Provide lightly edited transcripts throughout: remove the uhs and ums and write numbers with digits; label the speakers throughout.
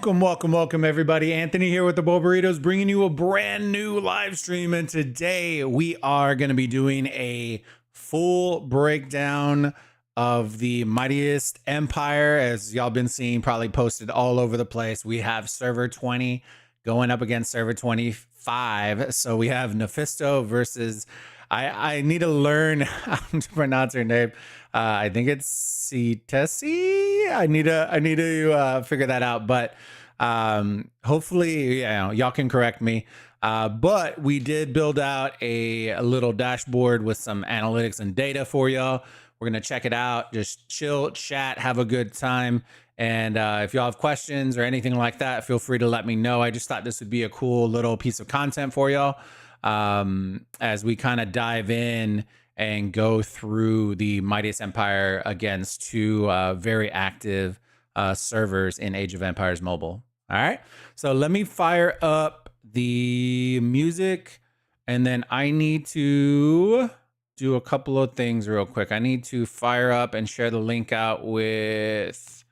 Speaker 1: Welcome everybody. Anthony here with the Bulbaritos, bringing you a brand new live stream. And today we are going to be doing a full breakdown of the mightiest empire, as y'all been seeing probably posted all over the place. We have server 20 going up against server 25. So we have NEPHISTO versus, I need to learn how to pronounce her name. I think it's CTESSE. I need to figure that out, but hopefully, y'all can correct me. But we did build out a little dashboard with some analytics and data for y'all. We're gonna check it out. Just chill, chat, have a good time. And if y'all have questions or anything like that, feel free to let me know. I just thought this would be a cool little piece of content for y'all as we kind of dive in and go through the mightiest empire against two very active servers in Age of Empires Mobile. All right, so let me fire up the music, and then I need to do a couple of things real quick. I need to fire up and share the link out with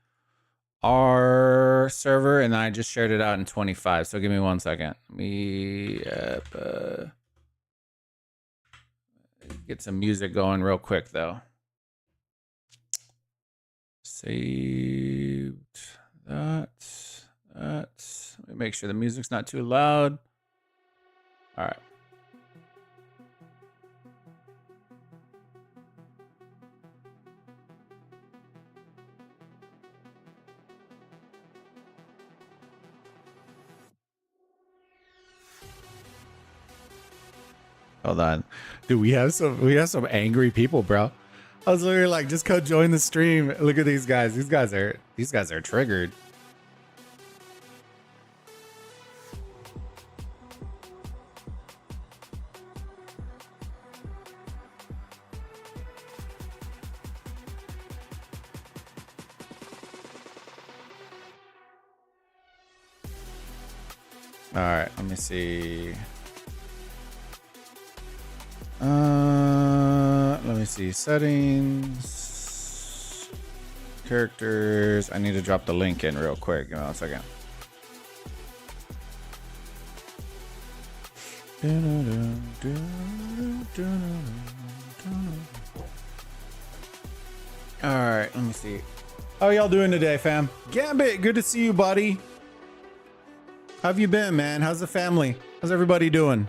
Speaker 1: our server, and I just shared it out in 25. So give me 1 second. Let me get some music going real quick though. Saved that. Let me make sure the music's not too loud. All right. Hold on, dude. We have some angry people, bro. I was literally like, just go join the stream. Look at these guys. These guys are triggered. All right, let me see. Let me see, settings, characters. I need to drop the link in real quick. Give me 1 second. All right, let me see. How y'all doing today, fam? Gambit, good to see you, buddy. How have you been, man? How's the family? How's everybody doing?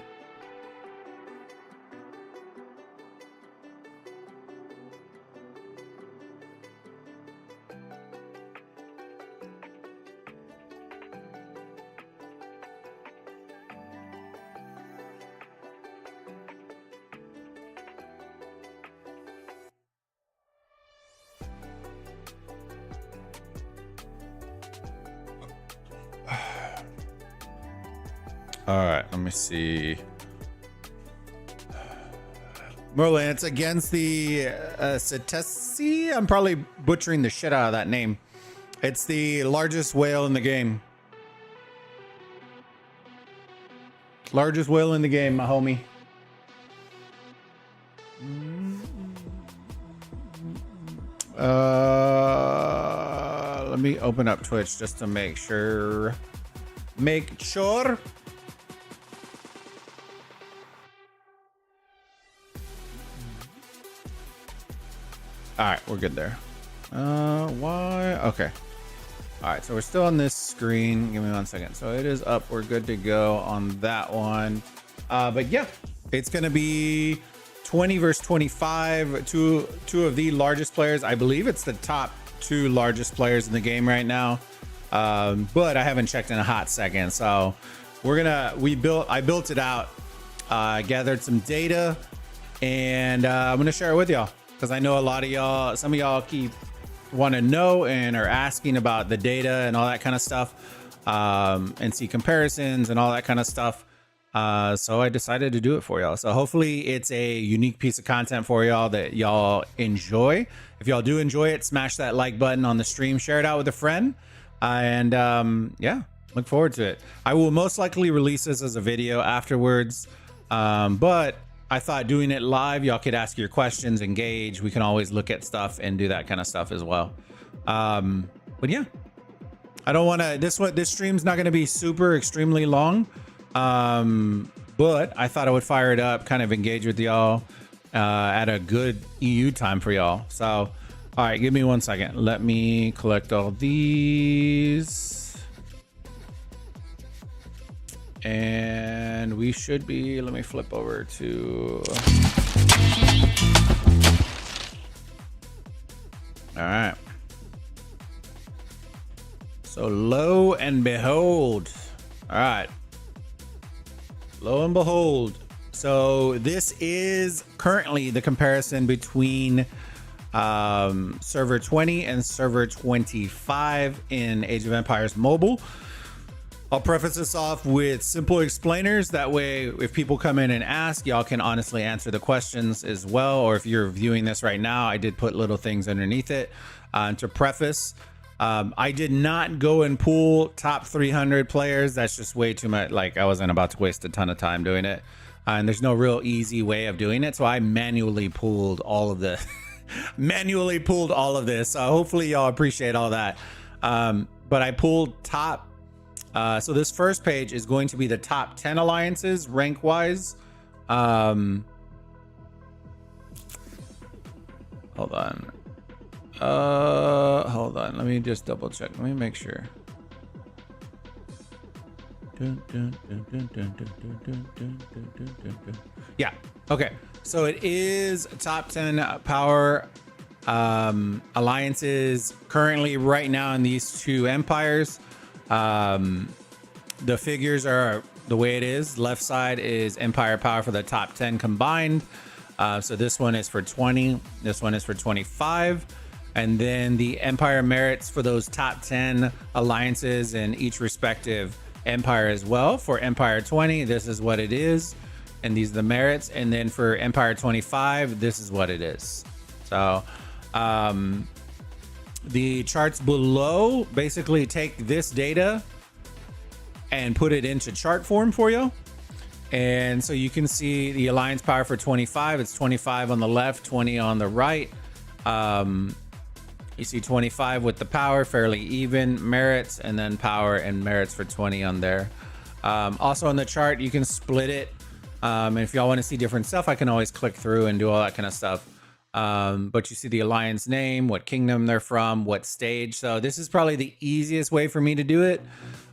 Speaker 1: All right, let me see. Merlin, it's against the CTESSE. I'm probably butchering the shit out of that name. It's the largest whale in the game. Largest whale in the game, my homie. Let me open up Twitch just to make sure. All right, we're good there. Why? Okay. All right, so we're still on this screen. Give me 1 second. So it is up. We're good to go on that one. But yeah, it's going to be 20 versus 25. Two of the largest players. I believe it's the top two largest players in the game right now. But I haven't checked in a hot second. So I built it out, gathered some data, and I'm going to share it with y'all. Because I know a lot of y'all, some of y'all want to know and are asking about the data and all that kind of stuff, and see comparisons and all that kind of stuff. So I decided to do it for y'all. So hopefully it's a unique piece of content for y'all that y'all enjoy. If y'all do enjoy it, smash that like button on the stream, share it out with a friend, and yeah, look forward to it. I will most likely release this as a video afterwards, but I thought doing it live, y'all could ask your questions, engage. We can always look at stuff and do that kind of stuff as well. But yeah, I don't want to. This stream's not going to be super extremely long, but I thought I would fire it up, kind of engage with y'all at a good EU time for y'all. So, all right, give me 1 second. Let me collect all these, and we should be. Let me flip over to. All right. So lo and behold, all right, lo and behold. So this is currently the comparison between server 20 and server 25 in Age of Empires Mobile. I'll preface this off with simple explainers. That way, if people come in and ask, y'all can honestly answer the questions as well. Or if you're viewing this right now, I did put little things underneath it to preface. I did not go and pull top 300 players. That's just way too much. Like, I wasn't about to waste a ton of time doing it. And there's no real easy way of doing it. So I manually pulled all of this. So hopefully y'all appreciate all that. But I pulled top. So this first page is going to be the top 10 alliances rank wise. Hold on. Hold on. Let me just double check. Let me make sure. Yeah. Okay. So it is top 10 power alliances currently right now in these two empires. The figures are the way it is. Left side is empire power for the top 10 combined. So this one is for 20. This one is for 25. And then the empire merits for those top 10 alliances in each respective empire as well. For Empire 20, this is what it is. And these are the merits. And then for Empire 25, this is what it is. So the charts below basically take this data and put it into chart form for you. And so you can see the alliance power for 25. It's 25 on the left, 20 on the right. You see 25 with the power, fairly even, merits, and then power and merits for 20 on there. Also on the chart, you can split it. And if y'all want to see different stuff, I can always click through and do all that kind of stuff. But you see the alliance name, what kingdom they're from, what stage. So this is probably the easiest way for me to do it.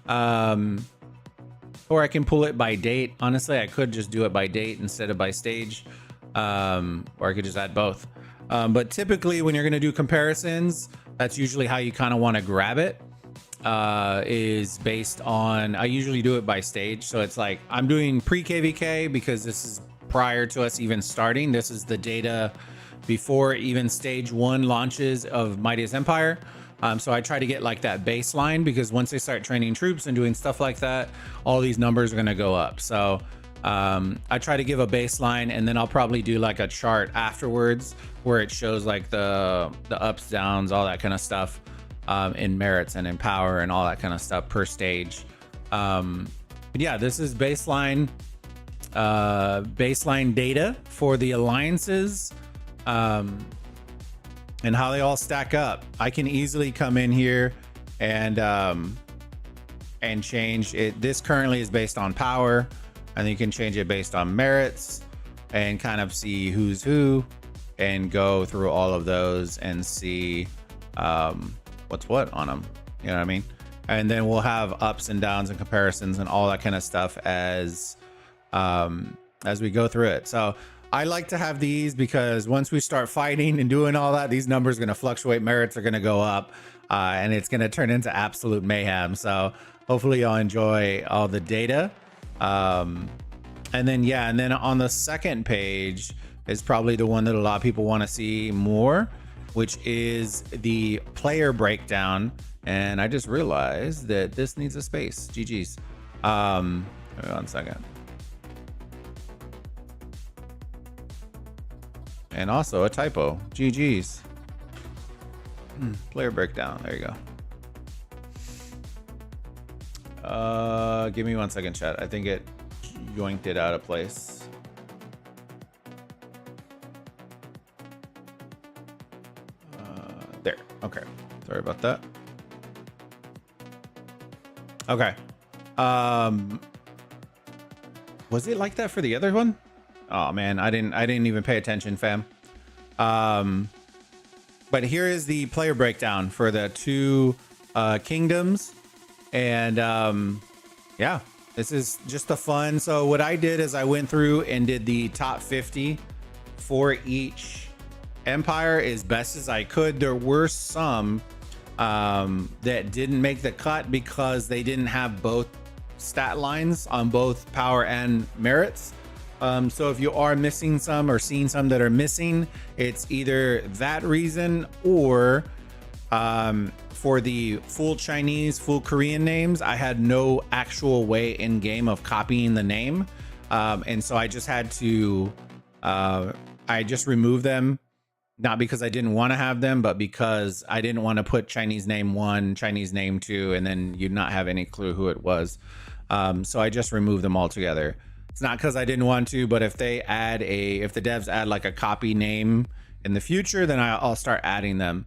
Speaker 1: Or I can pull it by date. Honestly, I could just do it by date instead of by stage. Or I could just add both. But typically when you're going to do comparisons, that's usually how you kind of want to grab it, is based on, I usually do it by stage. So it's like I'm doing pre-KVK because this is prior to us even starting. This is the data before even stage 1 launches of Mightiest Empire. So I try to get like that baseline, because once they start training troops and doing stuff like that, all these numbers are going to go up. So I try to give a baseline, and then I'll probably do like a chart afterwards where it shows like the ups, downs, all that kind of stuff, in merits and in power and all that kind of stuff per stage. But yeah, this is baseline data for the alliances, and how they all stack up. I can easily come in here and change it. This currently is based on power, and then you can change it based on merits and kind of see who's who and go through all of those and see what's what on them. You know what I mean? And then we'll have ups and downs and comparisons and all that kind of stuff as we go through it. So I like to have these because once we start fighting and doing all that, these numbers are going to fluctuate, merits are going to go up, and it's going to turn into absolute mayhem. So hopefully y'all enjoy all the data. And then on the second page is probably the one that a lot of people want to see more, which is the player breakdown. And I just realized that this needs a space. GG's. Hold on a second. And also a typo. GG's. Player breakdown. There you go. Give me 1 second, chat. I think it yoinked it out of place. There. Okay. Sorry about that. Okay. Was it like that for the other one? Oh man, I didn't even pay attention, fam. But here is the player breakdown for the two kingdoms. And yeah, this is just a fun. So what I did is I went through and did the top 50 for each empire as best as I could. There were some that didn't make the cut because they didn't have both stat lines on both power and merits. So if you are missing some or seeing some that are missing, it's either that reason or for the full Chinese, full Korean names, I had no actual way in game of copying the name. And so I just had to, I just removed them, not because I didn't want to have them, but because I didn't want to put Chinese name 1, Chinese name 2, and then you'd not have any clue who it was. So I just removed them all together. It's not because I didn't want to, but if they add if the devs add like a copy name in the future, then I'll start adding them.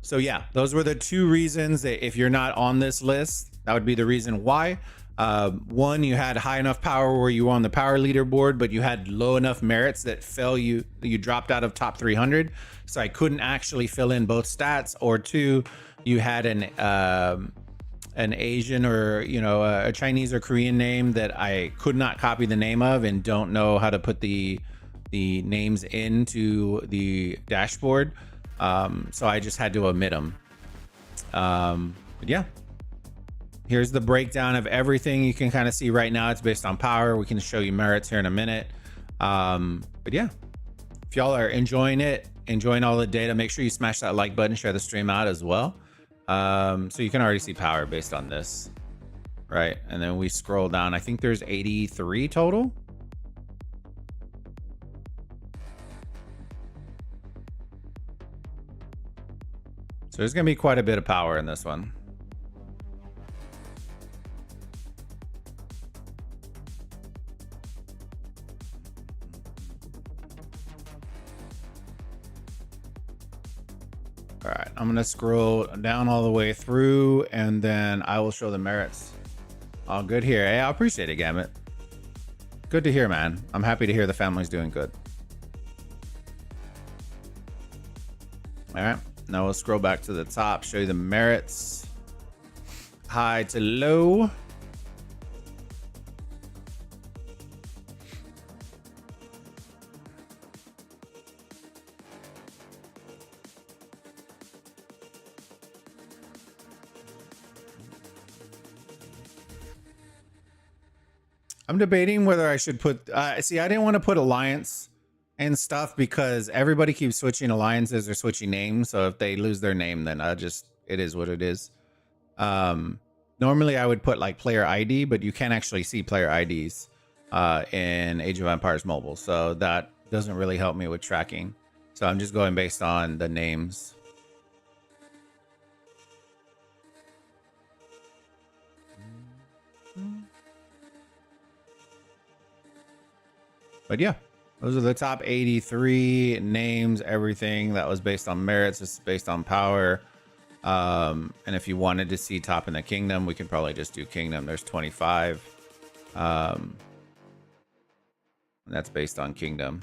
Speaker 1: So yeah, those were the two reasons that if you're not on this list, that would be the reason why. One, you had high enough power where you were on the power leaderboard, but you had low enough merits that you dropped out of top 300. So I couldn't actually fill in both stats. Or two, you had an Asian or, you know, a Chinese or Korean name that I could not copy the name of and don't know how to put the names into the dashboard. So I just had to omit them. But yeah, here's the breakdown of everything. You can kind of see right now it's based on power. We can show you merits here in a minute. But yeah, if y'all are enjoying it, enjoying all the data, make sure you smash that like button, share the stream out as well. So you can already see power based on this, right? And then we scroll down. I think there's 83 total. So there's gonna be quite a bit of power in this one. All right, I'm gonna scroll down all the way through and then I will show the merits. All good here. Hey, I appreciate it, Gambit. Good to hear, man. I'm happy to hear the family's doing good. All right, now we'll scroll back to the top, show you the merits. High to low. I'm debating whether I should put, see, I didn't want to put alliance and stuff because everybody keeps switching alliances or switching names. So if they lose their name, then it is what it is. Normally I would put like player ID, but you can't actually see player IDs in Age of Empires Mobile. So that doesn't really help me with tracking. So I'm just going based on the names. But yeah, those are the top 83 names, everything that was based on merits. This is based on power. And if you wanted to see top in the kingdom, we can probably just do kingdom. There's 25. And that's based on kingdom.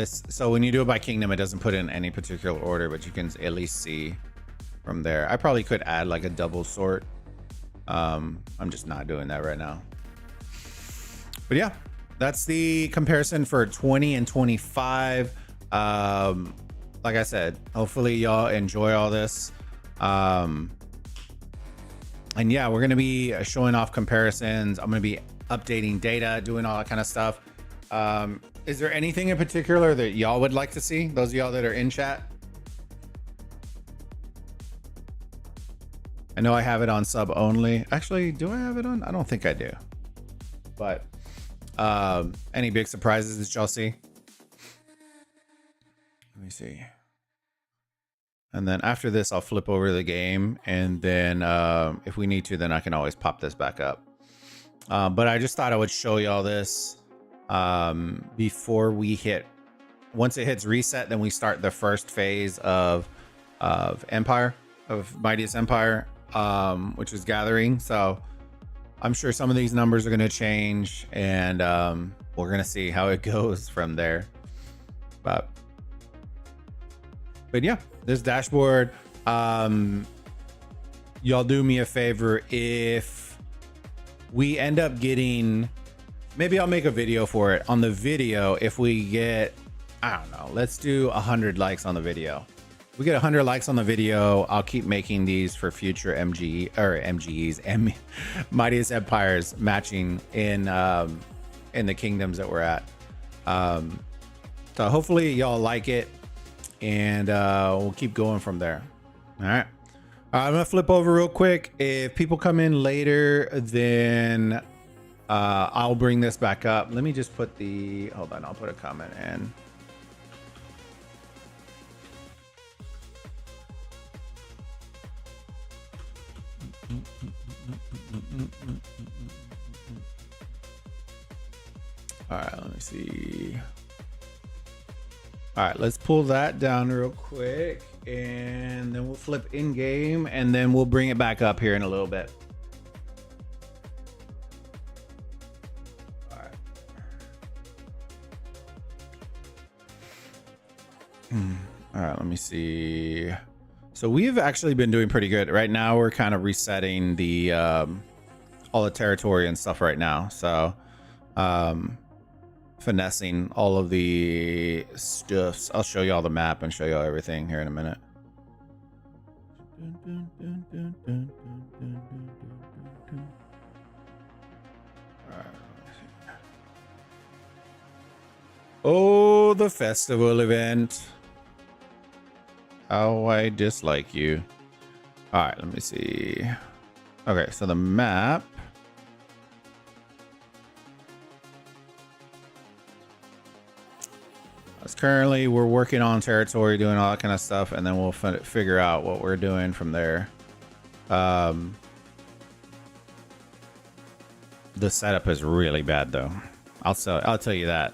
Speaker 1: So when you do it by kingdom, it doesn't put in any particular order, but you can at least see from there. I probably could add like a double sort. I'm just not doing that right now. But yeah, that's the comparison for 20 and 25. Like I said, hopefully y'all enjoy all this. And yeah, we're going to be showing off comparisons. I'm going to be updating data, doing all that kind of stuff. Is there anything in particular that y'all would like to see? Those of y'all that are in chat? I know I have it on sub only. Actually, do I have it on? I don't think I do. But any big surprises that y'all see? Let me see. And then after this, I'll flip over the game. And then if we need to, then I can always pop this back up. But I just thought I would show y'all this before we hit once it hits reset, then we start the first phase of Empire, of Mightiest Empire, which is gathering. So I'm sure some of these numbers are going to change, and we're going to see how it goes from there. But yeah, this dashboard, y'all do me a favor. If we end up getting, maybe I'll make a video for it. On the video, if we get, I don't know, let's do 100 likes on the video. If we get 100 likes on the video, I'll keep making these for future Mightiest Empires matching in the kingdoms that we're at. So hopefully y'all like it, and we'll keep going from there. All right. I'm gonna flip over real quick. If people come in later, then I'll bring this back up. Let me just put the, hold on, I'll put a comment in. All right, let me see. All right, let's pull that down real quick, and then we'll flip in game, and then we'll bring it back up here in a little bit. All right. All right, let me see. So we've actually been doing pretty good. Right now, we're kind of resetting the all the territory and stuff right now. So finessing all of the stuffs. I'll show you all the map and show you all everything here in a minute. Oh, the festival event. How I dislike you. All right, let me see. Okay, so the map. Currently, we're working on territory, doing all that kind of stuff, and then we'll figure out what we're doing from there. The setup is really bad, though. I'll tell you that.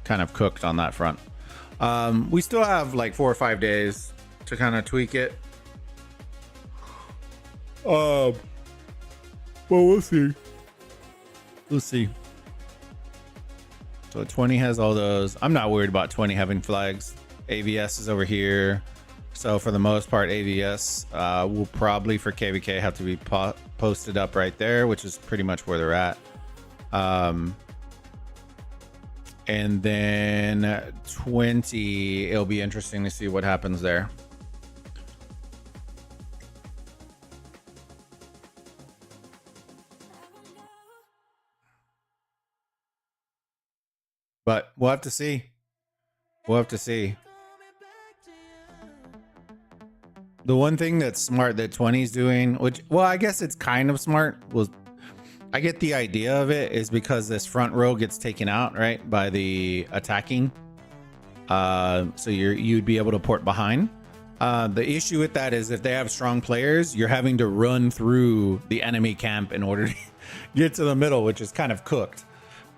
Speaker 1: Kind of cooked on that front. We still have like 4 or 5 days to kind of tweak it. Well, we'll see. Let's see. So 20 has all those. I'm not worried about 20 having flags. AVS is over here. So for the most part, AVS will probably for KVK have to be posted up right there, which is pretty much where they're at. And then 20, it'll be interesting to see what happens there. But we'll have to see. We'll have to see. The one thing that's smart that 20 is doing, which, well, I guess it's kind of smart, was I get the idea of it, is because this front row gets taken out, right, by the attacking. So you'd be able to port behind. The issue with that is if they have strong players, you're having to run through the enemy camp in order to get to the middle, which is kind of cooked.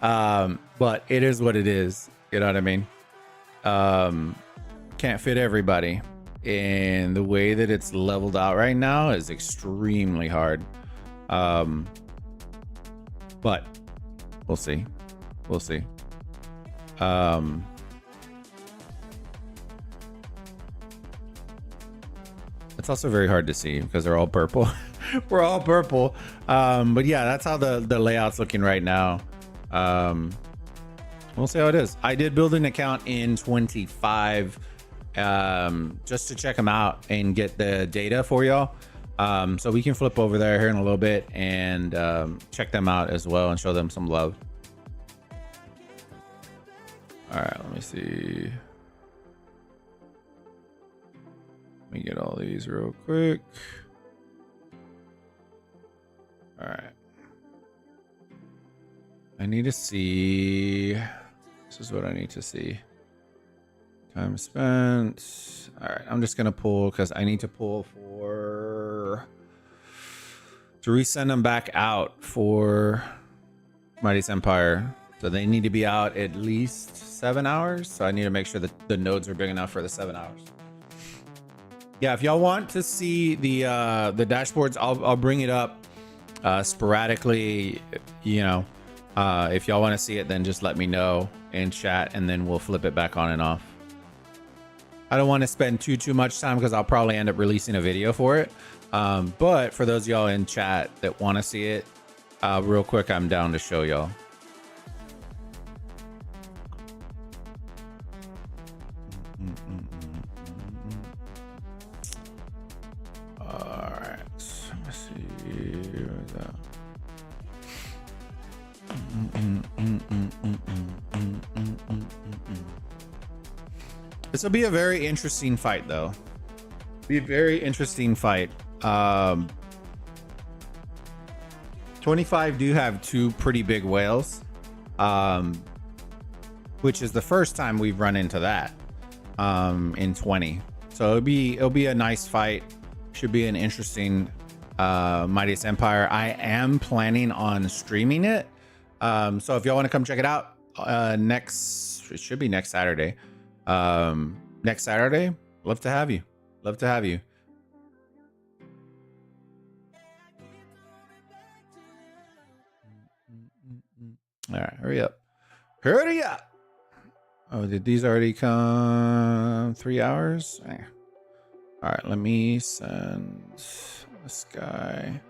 Speaker 1: But it is what it is. You know what I mean? Can't fit everybody. And the way that it's leveled out right now is extremely hard. But we'll see. We'll see. It's also very hard to see because they're all purple. We're all purple. But yeah, that's how the layout's looking right now. We'll see how it is. I did build an account in 25 just to check them out and get the data for y'all. So we can flip over there here in a little bit and check them out as well and show them some love. All right, let me see. Let me get all these real quick. All right. I need to see. This is what I need to see. Time spent. All right, I'm just gonna pull because I need to pull to resend them back out for Mightiest Empire. So they need to be out at least 7 hours. So I need to make sure that the nodes are big enough for the 7 hours. Yeah, if y'all want to see the dashboards, I'll bring it up sporadically. You know, if y'all want to see it, then just let me know in chat, and then we'll flip it back on and off. I don't want to spend too much time because I'll probably end up releasing a video for it. But for those of y'all in chat that want to see it, real quick, I'm down to show y'all. All right, let's see. Where's that? This will be a very interesting fight, though. Be a very interesting fight. 25 do have 2 pretty big whales, which is the first time we've run into that in 20. So it'll be a nice fight. Should be an interesting Mightiest Empire. I am planning on streaming it. So if y'all want to come check it out, it should be next Saturday. Next Saturday, love to have you. Love to have you. All right, hurry up. Hurry up. Oh, did these already come 3 hours? All right, let me send this guy.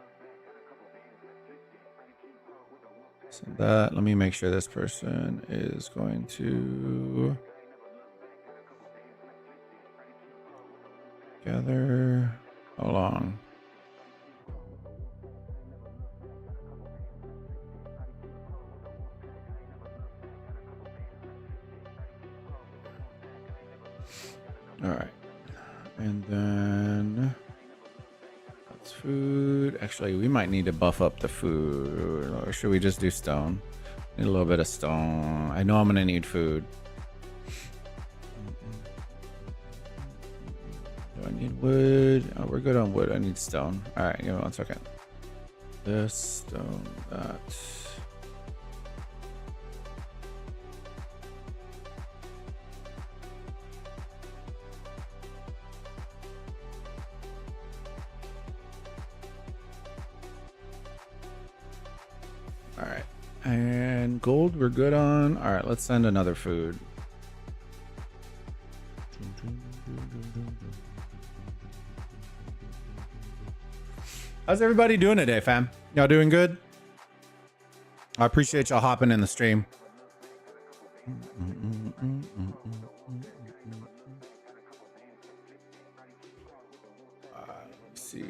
Speaker 1: Send that. Let me make sure this person is going to gather along. All right. And then that's food. Actually, we might need to buff up the food. Or should we just do stone? Need a little bit of stone. I know I'm gonna need food. Do I need wood? Oh, we're good on wood. I need stone. All right, give me 1 second. This stone, that. All right, and gold we're good on. All right, let's send another food. How's everybody doing today, fam? Y'all doing good? I appreciate y'all hopping in the stream. Let's see.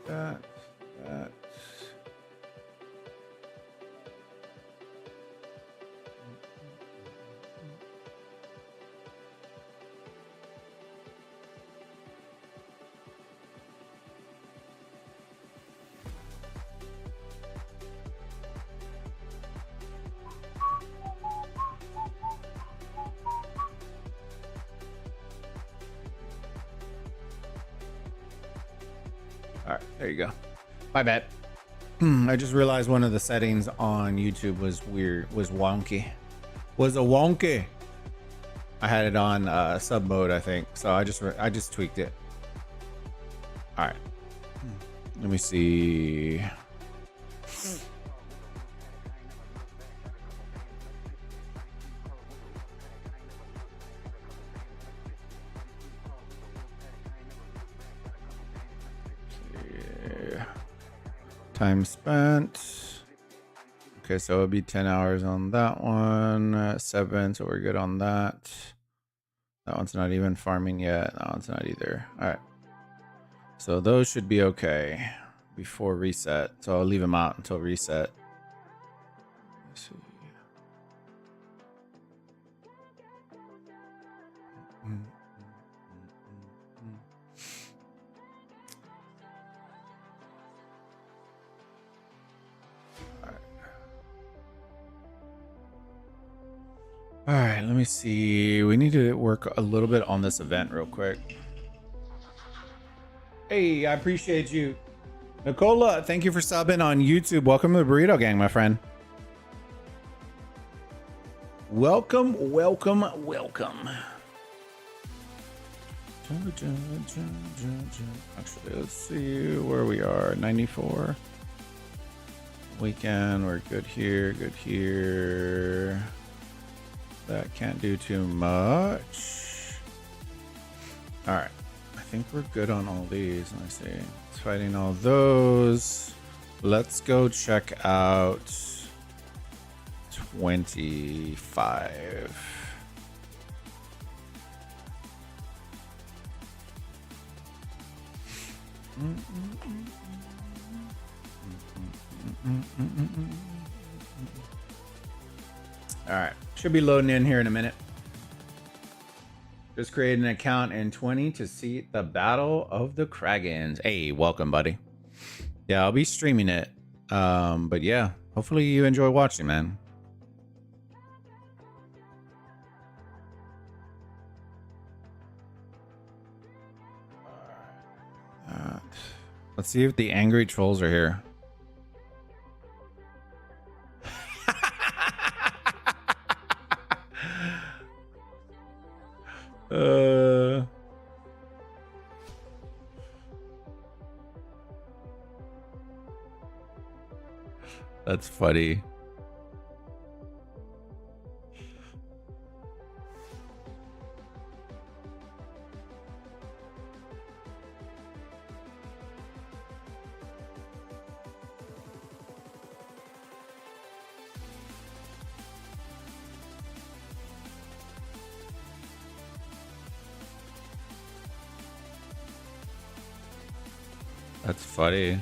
Speaker 1: That. All right, there you go. My bad. I just realized one of the settings on YouTube was weird, was wonky. Was a wonky. I had it on sub mode, I think. So I just tweaked it. All right. Let me see. Time spent. Okay, so it'll be 10 hours on that one. 7, so we're good on that. That one's not even farming yet. That one's not either. All right. So those should be okay before reset. So I'll leave them out until reset. Let's see. All right, let me see. We need to work a little bit on this event real quick. Hey, I appreciate you. Nicola, thank you for subbing on YouTube. Welcome to the Burrito Gang, my friend. Welcome, welcome, welcome. Actually, let's see where we are. 94. Weekend, we're good here, good here. That can't do too much. All right. I think we're good on all these. Let me see. It's fighting all those. Let's go check out 25. All right, should be loading in here in a minute. Just created an account in 20 to see the Battle of the Kragans. Hey, welcome, buddy. Yeah, I'll be streaming it. But yeah, hopefully you enjoy watching, man. Let's see if the angry trolls are here. That's funny. That's funny.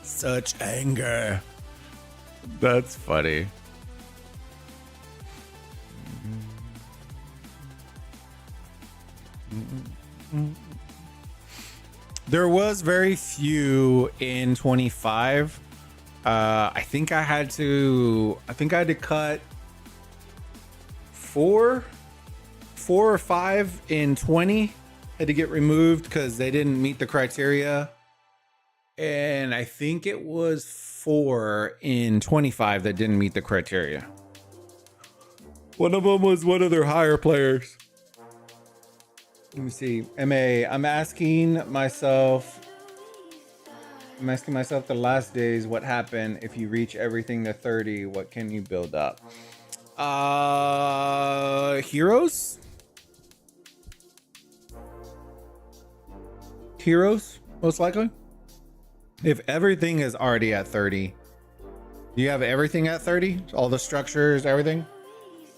Speaker 1: Such anger. That's funny. There was very few in 25. I think I had to cut four or five in 20. Had to get removed because they didn't meet the criteria. And I think it was 4 in 25 that didn't meet the criteria. One of them was one of their higher players. Let me see. MA, I'm asking myself the last days, what happened if you reach everything to 30? What can you build up? Heroes? Heroes, most likely. If everything is already at 30, you have everything at 30, all the structures, everything,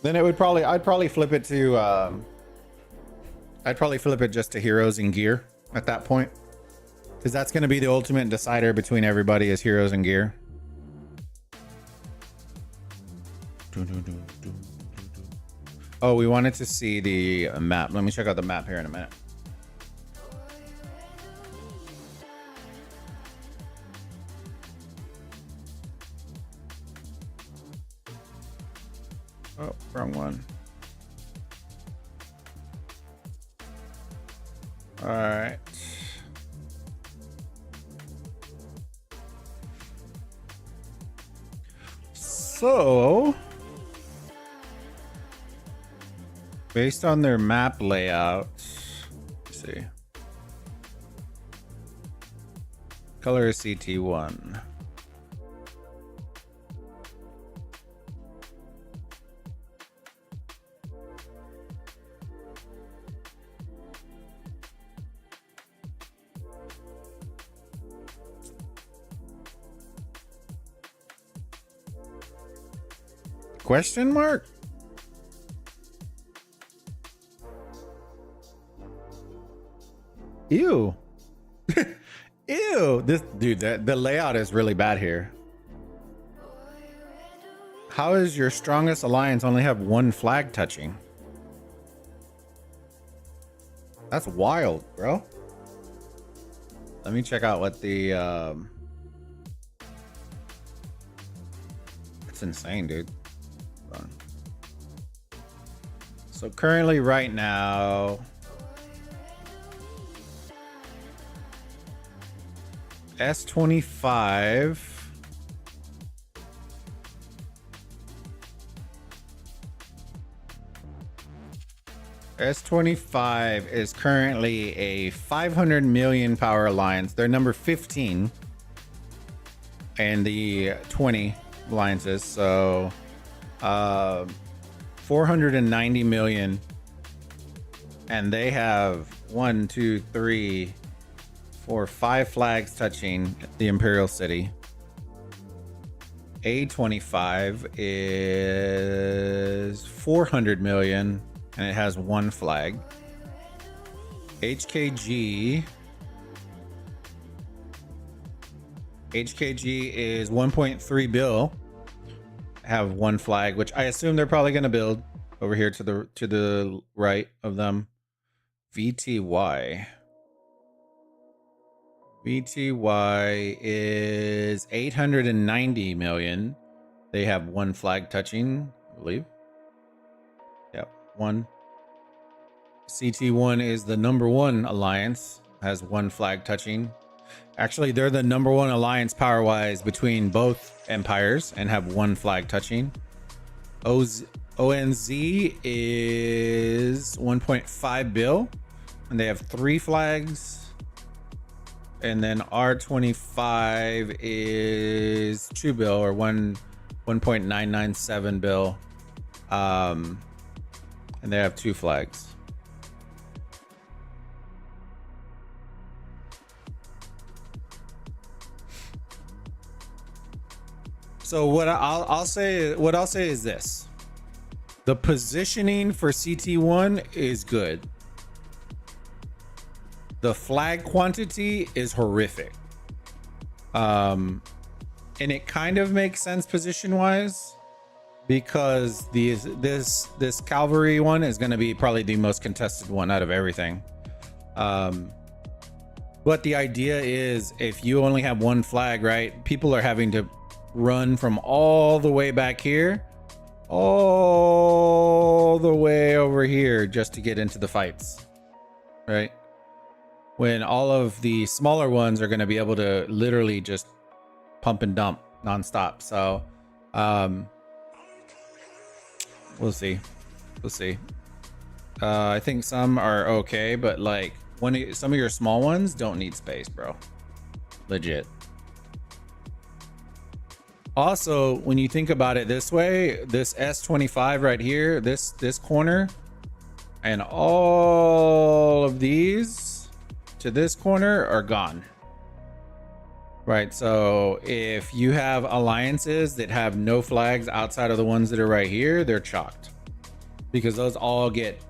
Speaker 1: then it would probably, I'd probably flip it just to heroes and gear at that point. Because that's going to be the ultimate decider between everybody is heroes and gear. Oh, we wanted to see the map. Let me check out the map here in a minute. Oh, wrong one. All right. So, based on their map layout, let's see. Color is CT1. Question mark? Ew. Ew. This dude, the layout is really bad here. How is your strongest alliance only have one flag touching? That's wild, bro. Let me check out what the That's insane, dude. Hold on. So currently right now, S25 S25 is currently a 500 million power alliance. They're number 15 and the 20 alliances. So 490 million. And they have 1, 2, 3, 4, 5 flags touching the Imperial City. A25 is 400 million. And it has 1 flag. HKG is 1.3 bill. Have 1 flag, which I assume they're probably going to build over here to the right of them. VTY is 890 million. They have 1 flag touching, I believe. Yep, 1. CT1 is the number 1 alliance, has 1 flag touching. Actually, they're the number 1 alliance power-wise between both empires and have 1 flag touching. ONZ is 1.5 bill and they have 3 flags. And then R25 is 2 bill or 1.997 bill. And they have 2 flags. So what I'll say is this: the positioning for CT1 is good. The flag quantity is horrific. And it kind of makes sense position wise because this cavalry one is going to be probably the most contested one out of everything. But the idea is if you only have 1 flag, right? People are having to run from all the way back here all the way over here just to get into the fights, right? When all of the smaller ones are going to be able to literally just pump and dump nonstop. So we'll see. I think some are okay, but like some of your small ones don't need space, bro. Legit. Also, when you think about it this way, this S25 right here, this corner, and all of these to this corner are gone. Right, so if you have alliances that have no flags outside of the ones that are right here, they're chalked. Because those all get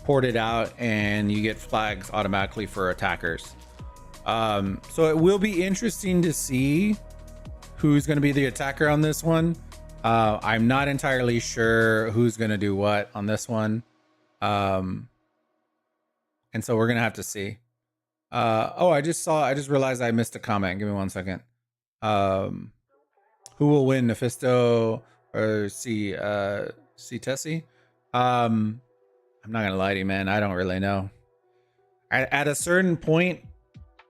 Speaker 1: ported out and you get flags automatically for attackers. So it will be interesting to see who's going to be the attacker on this one. I'm not entirely sure who's going to do what on this one. And so we're going to have to see. I just realized I missed a comment. Give me 1 second. Who will win, NEPHISTO or CTESSE? I'm not going to lie to you, man. I don't really know. At a certain point,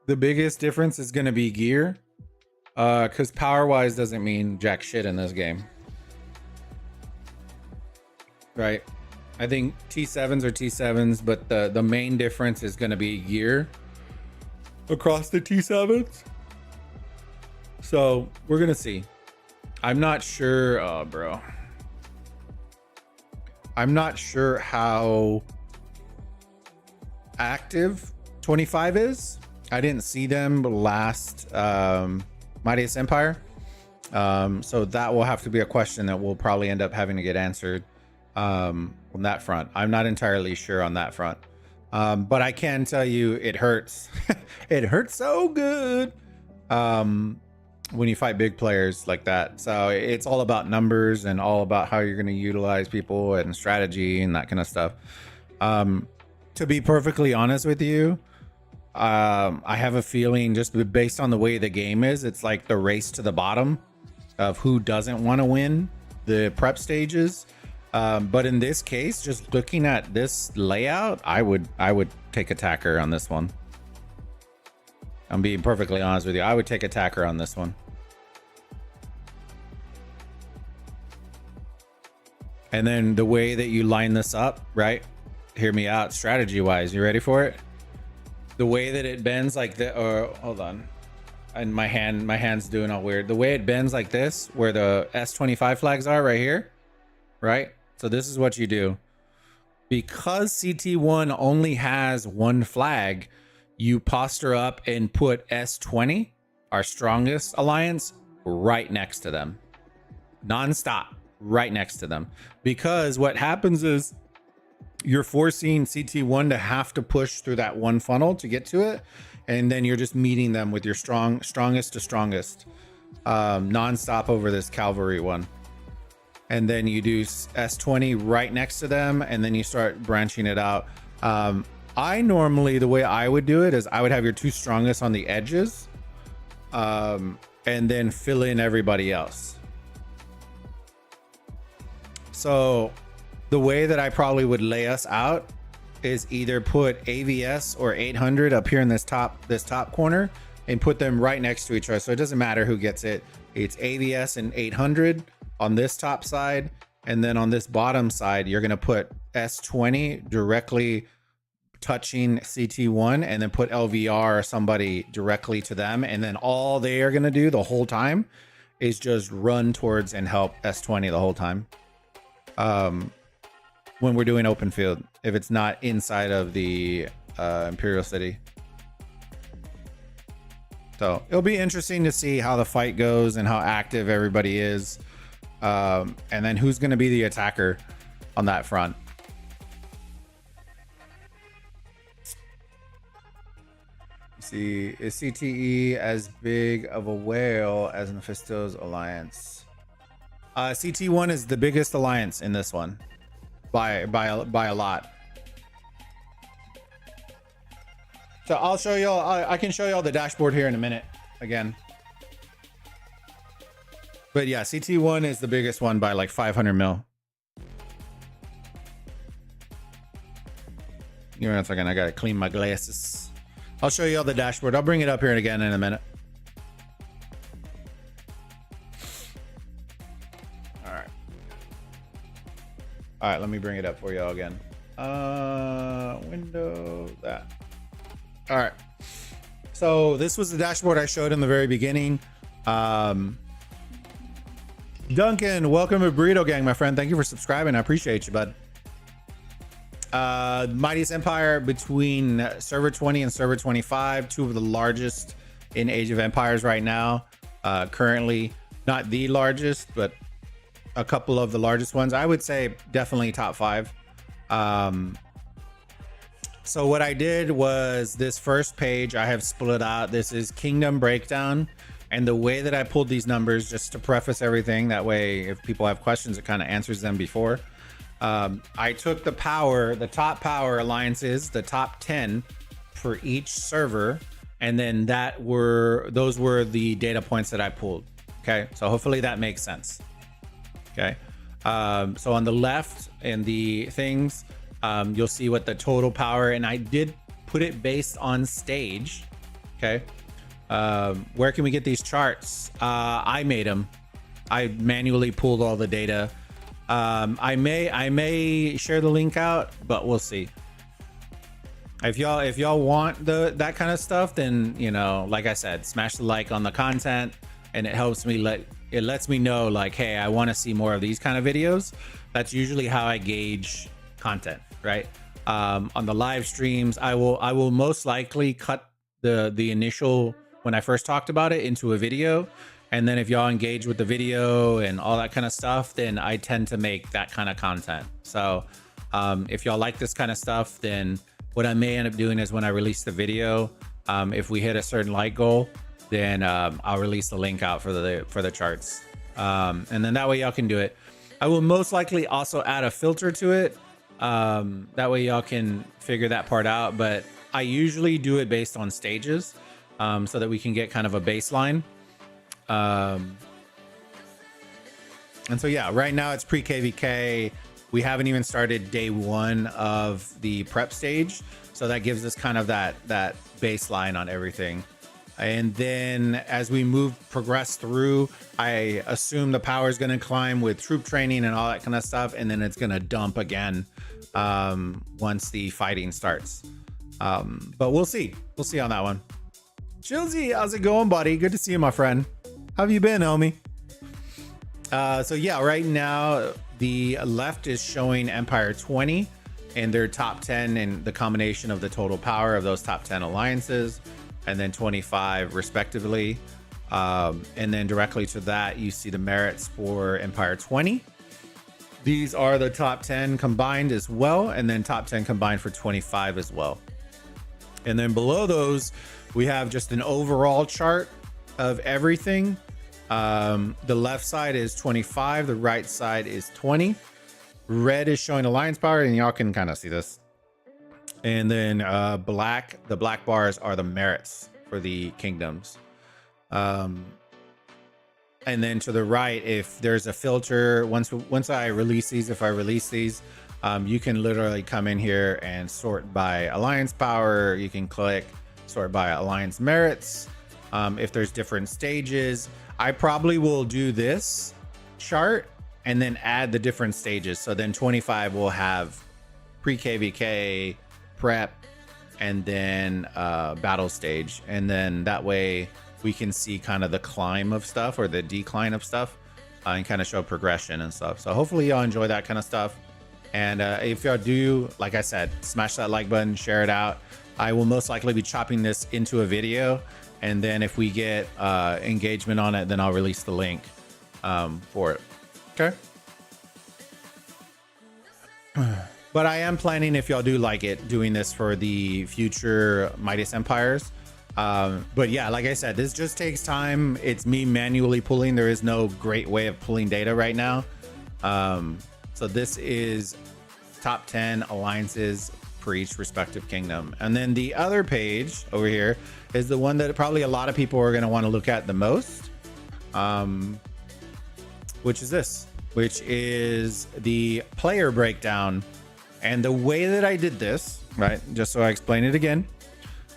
Speaker 1: the biggest difference is going to be gear. Because power-wise doesn't mean jack shit in this game. Right? I think T7s are T7s, but the main difference is going to be gear across the T7s. So we're going to see. I'm not sure, I'm not sure how active 25 is. I didn't see them last Mightiest Empire. So that will have to be a question that we'll probably end up having to get answered on that front. I'm not entirely sure on that front. But I can tell you it hurts. It hurts so good when you fight big players like that. So it's all about numbers and all about how you're going to utilize people and strategy and that kind of stuff. To be perfectly honest with you, I have a feeling just based on the way the game is, it's like the race to the bottom of who doesn't want to win. the prep stages. But in this case, just looking at this layout, I would take attacker on this one. I'm being perfectly honest with you. I would take attacker on this one. And then the way that you line this up, right? Hear me out strategy wise. You ready for it? The way that it bends like that, or hold on. And my hand's doing all weird. The way it bends like this, where the S25 flags are right here, right? So this is what you do. Because CT1 only has one flag, you posture up and put S20, our strongest alliance, right next to them. Non-stop, right next to them. Because what happens is you're forcing CT1 to have to push through that one funnel to get to it. And then you're just meeting them with your strongest to strongest, non-stop over this cavalry one. And then you do S20 right next to them, and then you start branching it out. I normally, the way I would do it is I would have your two strongest on the edges, and then fill in everybody else. So the way that I probably would lay us out is either put AVS or 800 up here in this top corner and put them right next to each other. So it doesn't matter who gets it. It's AVS and 800 on this top side. And then on this bottom side, you're going to put S20 directly touching CT1, and then put LVR or somebody directly to them. And then all they are going to do the whole time is just run towards and help S20 the whole time. When we're doing open field, if it's not inside of the Imperial City. So it'll be interesting to see how the fight goes and how active everybody is. And then who's going to be the attacker on that front. Let's see, is CTE as big of a whale as NEPHISTO's alliance? CT1 is the biggest alliance in this one. By a lot. So I'll show y'all. I can show y'all the dashboard here in a minute again. But yeah, CT1 is the biggest one by like 500 mil. Give me a second. I gotta clean my glasses. I'll show you all the dashboard. I'll bring it up here again in a minute. All right, let me bring it up for y'all again. Window that. All right. So this was the dashboard I showed in the very beginning. Duncan, welcome to Burrito Gang, my friend. Thank you for subscribing. I appreciate you, bud. Mightiest Empire between server 20 and server 25, two of the largest in Age of Empires right now. Currently, not the largest, but a couple of the largest ones. I would say definitely top 5. So what I did was this first page I have split out. This is Kingdom Breakdown. And the way that I pulled these numbers, just to preface everything, that way if people have questions, it kind of answers them before. I took the top power alliances, the top 10 for each server. And then those were the data points that I pulled. Okay, so hopefully that makes sense. Okay, so on the left in the things, you'll see what the total power, and I did put it based on stage. Okay, where can we get these charts? I made them. I manually pulled all the data. I may share the link out, but we'll see. If y'all want that kind of stuff, then like I said, smash the like on the content, and it helps me it lets me know, like, hey, I want to see more of these kind of videos. That's usually how I gauge content, right? On the live streams, I will most likely cut the initial, when I first talked about it, into a video. And then if y'all engage with the video and all that kind of stuff, then I tend to make that kind of content. So if y'all like this kind of stuff, then what I may end up doing is when I release the video, if we hit a certain like goal, then I'll release the link out for the charts. And then that way y'all can do it. I will most likely also add a filter to it. That way y'all can figure that part out. But I usually do it based on stages, so that we can get kind of a baseline. And so, yeah, right now it's pre-KVK. We haven't even started day one of the prep stage. So that gives us kind of that baseline on everything. And then as we progress through, I assume the power is going to climb with troop training and all that kind of stuff. And then it's going to dump again once the fighting starts. But we'll see. We'll see on that one. Chilsy, how's it going, buddy? Good to see you, my friend. How have you been, homie? So yeah, right now the left is showing Empire 20 and their top 10 and the combination of the total power of those top 10 alliances, and then 25 respectively. And then directly to that, you see the merits for Empire 20. These are the top 10 combined as well, and then top 10 combined for 25 as well. And then below those, we have just an overall chart of everything. The left side is 25, the right side is 20. Red is showing alliance power, and y'all can kind of see this. And then the black bars are the merits for the kingdoms. And then to the right, if there's a filter, once I release these, you can literally come in here and sort by alliance power. You can click sort by alliance merits. If there's different stages, I probably will do this chart and then add the different stages. So then 25 will have pre-KVK, prep, and then battle stage. And then that way we can see kind of the climb of stuff or the decline of stuff and kind of show progression and stuff. So hopefully y'all enjoy that kind of stuff. And if y'all do, like I said, smash that like button, share it out. I will most likely be chopping this into a video. And then if we get engagement on it, then I'll release the link for it. Okay. But I am planning, if y'all do like it, doing this for the future Midas Empires. But yeah, like I said, this just takes time. It's me manually pulling. There is no great way of pulling data right now. So this is top 10 alliances for each respective kingdom. And then the other page over here is the one that probably a lot of people are going to want to look at the most, which is this, which is the player breakdown. And the way that I did this, right, just so I explain it again,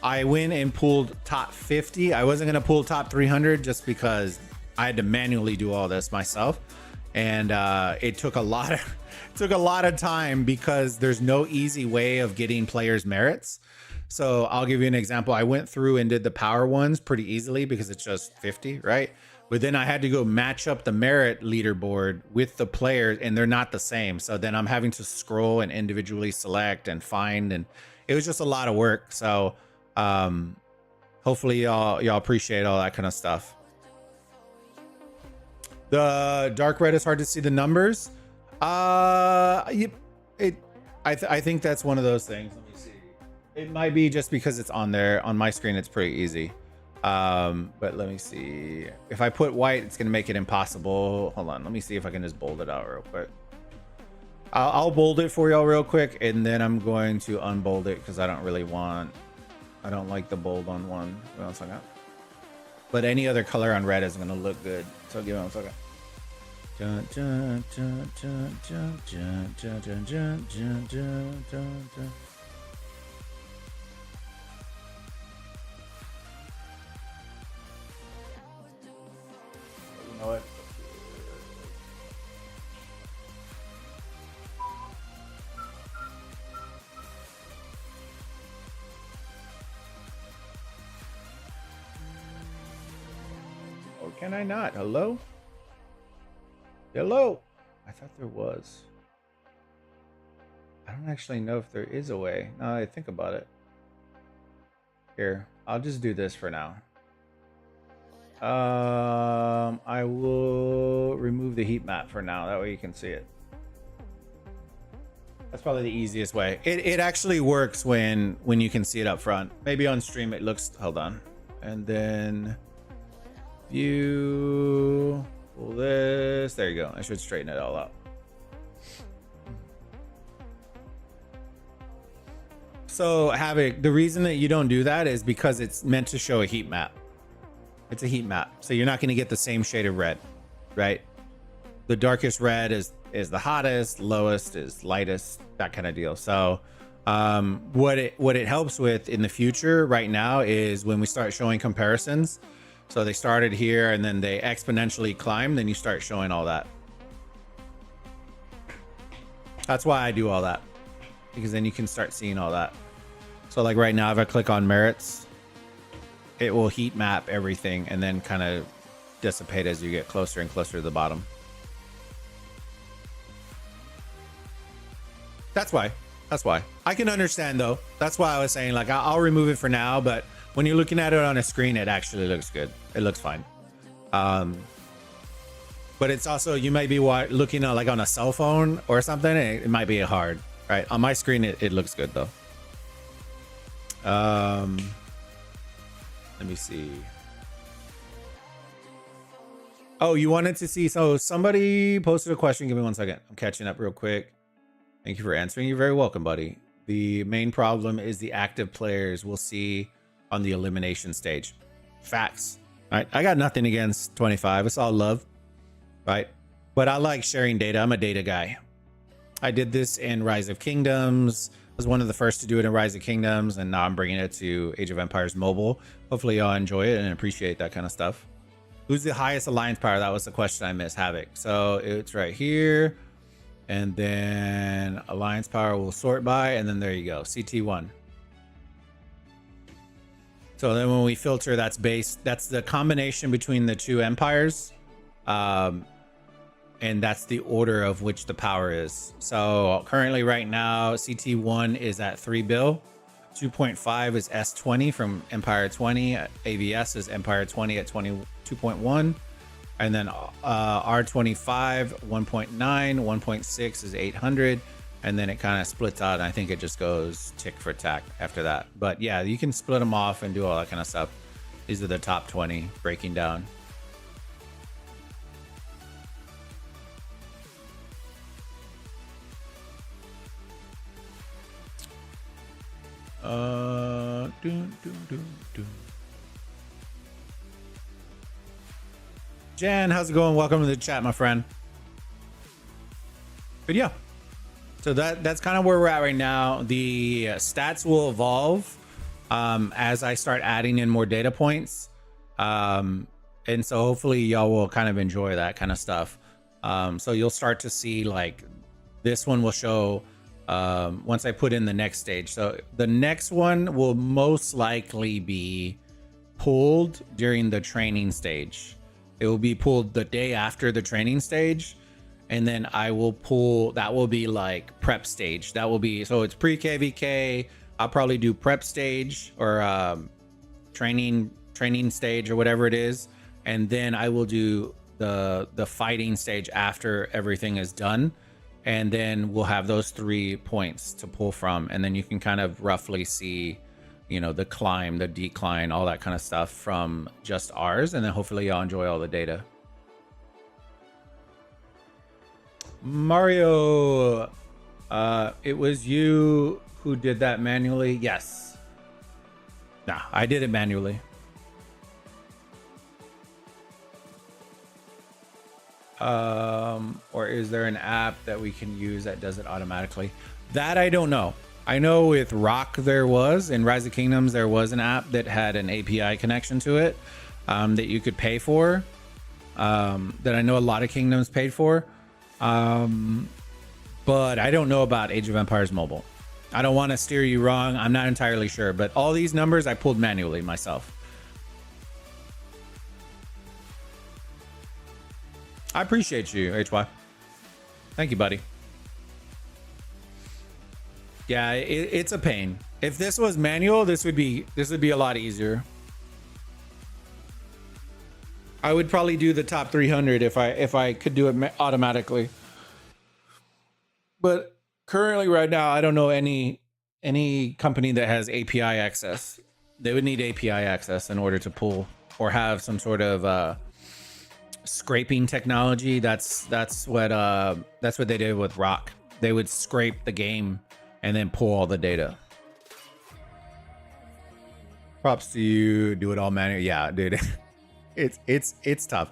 Speaker 1: I went and pulled top 50. I wasn't going to pull top 300 just because I had to manually do all this myself. And it took a lot of time because there's no easy way of getting players' merits. So I'll give you an example. I went through and did the power ones pretty easily because it's just 50, right? But then I had to go match up the merit leaderboard with the players, and they're not the same. So then I'm having to scroll and individually select and find, and it was just a lot of work. So hopefully y'all appreciate all that kind of stuff. The dark red is hard to see the numbers. I think that's one of those things. Let me see. It might be just because it's on there. On my screen, it's pretty easy. But let me see. If I put white, it's gonna make it impossible. Hold on. Let me see if I can just bold it out real quick. I'll bold it for y'all real quick, and then I'm going to unbold it because I don't like the bold on one. Hold on a second. But any other color on red is gonna look good. So give me one second. You know what? Or can I not? Hello? Hello? I thought there was. I don't actually know if there is a way. Now that I think about it. Here, I'll just do this for now. I will remove the heat map for now. That way you can see it. That's probably the easiest way. It actually works when you can see it up front. Maybe on stream it looks, hold on. And then view, pull this. There you go. I should straighten it all out. So the reason that you don't do that is because it's meant to show a heat map. It's a heat map. So you're not going to get the same shade of red, right? the darkest red is the hottest, lowest is lightest, that kind of deal. So what it helps with in the future right now is when we start showing comparisons. So they started here and then they exponentially climb, then you start showing all that. That's why I do all that, because then you can start seeing all that. So like right now, if I click on merits, it will heat map everything and then kind of dissipate as you get closer and closer to the bottom. That's why. I can understand though. That's why I was saying like I'll remove it for now, but when you're looking at it on a screen, it actually looks good. It looks fine. But it's also, you might be looking at like on a cell phone or something. It might be hard, right? On my screen, it looks good though. Let me see. Oh, you wanted to see, so somebody posted a question. Give me 1 second. I'm catching up real quick. Thank you for answering. You're very welcome, buddy. The main problem is the active players we'll see on the elimination stage. Facts. All right. I got nothing against 25. It's all love, right? But I like sharing data. I'm a data guy. I did this in Rise of Kingdoms. I was one of the first to do it in Rise of Kingdoms, and now I'm bringing it to Age of Empires Mobile. Hopefully y'all enjoy it and appreciate that kind of stuff. Who's the highest alliance power? That was the question I missed. Havoc. So it's right here. And then alliance power will sort by, and then there you go, CT1. So then when we filter, that's the combination between the two empires. And that's the order of which the power is. So currently right now, CT1 is at 3 bill. 2.5 is S20 from Empire 20. AVS is Empire 20 at 22.1. And then R25, 1.9, 1.6 is 800. And then it kind of splits out. And I think it just goes tick for tack after that. But yeah, you can split them off and do all that kind of stuff. These are the top 20 breaking down. Jan, how's it going? Welcome to the chat, my friend. But yeah, so that's kind of where we're at right now. The stats will evolve as I start adding in more data points, and so hopefully y'all will kind of enjoy that kind of stuff. So you'll start to see like this one will show once I put in the next stage. So the next one will most likely be pulled during the training stage. It will be pulled the day after the training stage, and then I will pull, that will be like prep stage. That will be, so it's pre-KVK. I'll probably do prep stage or training stage or whatever it is, and then I will do the fighting stage after everything is done. And then we'll have those 3 points to pull from. And then you can kind of roughly see, you know, the climb, the decline, all that kind of stuff from just ours. And then hopefully y'all enjoy all the data. Mario, it was you who did that manually? Yes. Nah, I did it manually. Or is there an app that we can use that does it automatically? That I don't know. I know with Rock there was, in Rise of Kingdoms there was an app that had an API connection to it that you could pay for, that I know a lot of kingdoms paid for, but I don't know about Age of Empires Mobile. I don't want to steer you wrong. I'm not entirely sure, but all these numbers I pulled manually myself. I appreciate you, HY. Thank you, buddy. Yeah, it's a pain. If this was manual, this would be a lot easier. I would probably do the top 300 if I could do it automatically. But currently, right now, I don't know any company that has API access. They would need API access in order to pull or have some sort of scraping technology. That's what they did with Rock. They would scrape the game and then pull all the data. Props to you. Do it all manually. Yeah, dude. It's tough.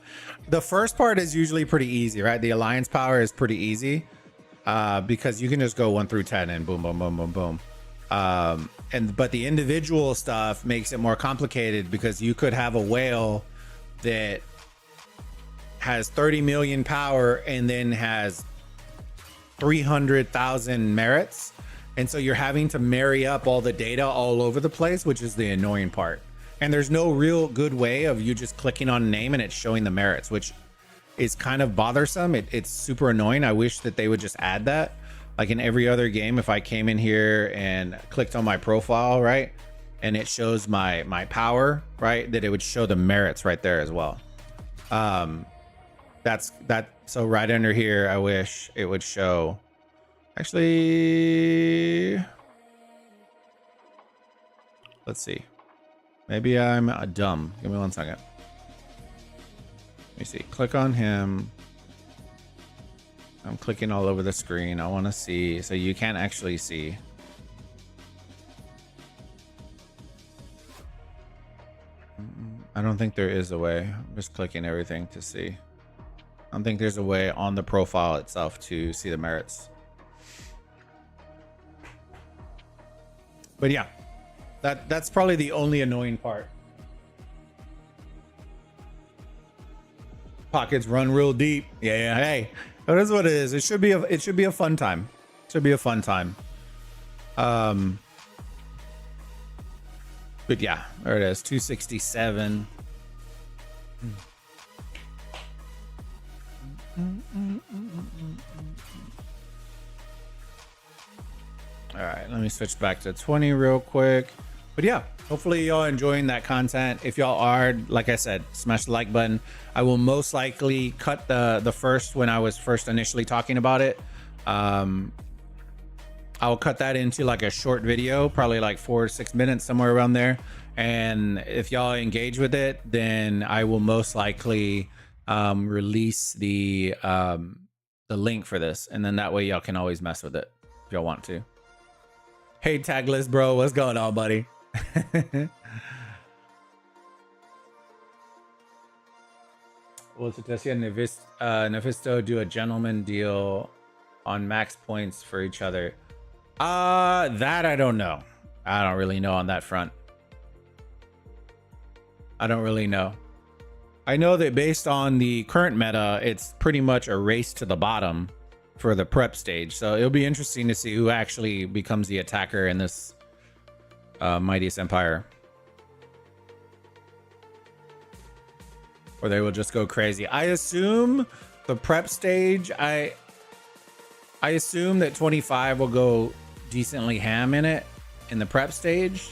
Speaker 1: The first part is usually pretty easy, right? The alliance power is pretty easy because you can just go 1 through 10 and boom, boom, boom, boom, boom. But the individual stuff makes it more complicated because you could have a whale that has 30 million power and then has 300,000 merits. And so you're having to marry up all the data all over the place, which is the annoying part. And there's no real good way of you just clicking on a name and it's showing the merits, which is kind of bothersome. It's super annoying. I wish that they would just add that. Like in every other game, if I came in here and clicked on my profile, right, and it shows my power, right, that it would show the merits right there as well. So right under here, I wish it would show. Actually, let's see. Maybe I'm dumb. Give me 1 second. Let me see. Click on him. I'm clicking all over the screen. I want to see. So you can't actually see. I don't think there is a way. I'm just clicking everything to see. I don't think there's a way on the profile itself to see the merits. But yeah, that's probably the only annoying part. Pockets run real deep. Yeah, hey, that is what it is. It should be a fun time. It should be a fun time. But yeah, there it is. 267. All right, let me switch back to 20 real quick. But yeah, hopefully y'all enjoying that content. If y'all are, like I said, smash the like button. I will most likely cut the first when I was first initially talking about it. I'll cut that into like a short video, probably like 4 or 6 minutes, somewhere around there. And if y'all engage with it, then I will most likely release the link for this, and then that way y'all can always mess with it if y'all want to. Hey, Tagless bro, what's going on, buddy? Will CTESSE and NEPHISTO do a gentleman deal on max points for each other? That I don't know. I don't really know on that front. I don't really know. I know that based on the current meta, it's pretty much a race to the bottom for the prep stage. So it'll be interesting to see who actually becomes the attacker in this Mightiest Empire. Or they will just go crazy. I assume the prep stage, I assume that 25 will go decently ham in it in the prep stage.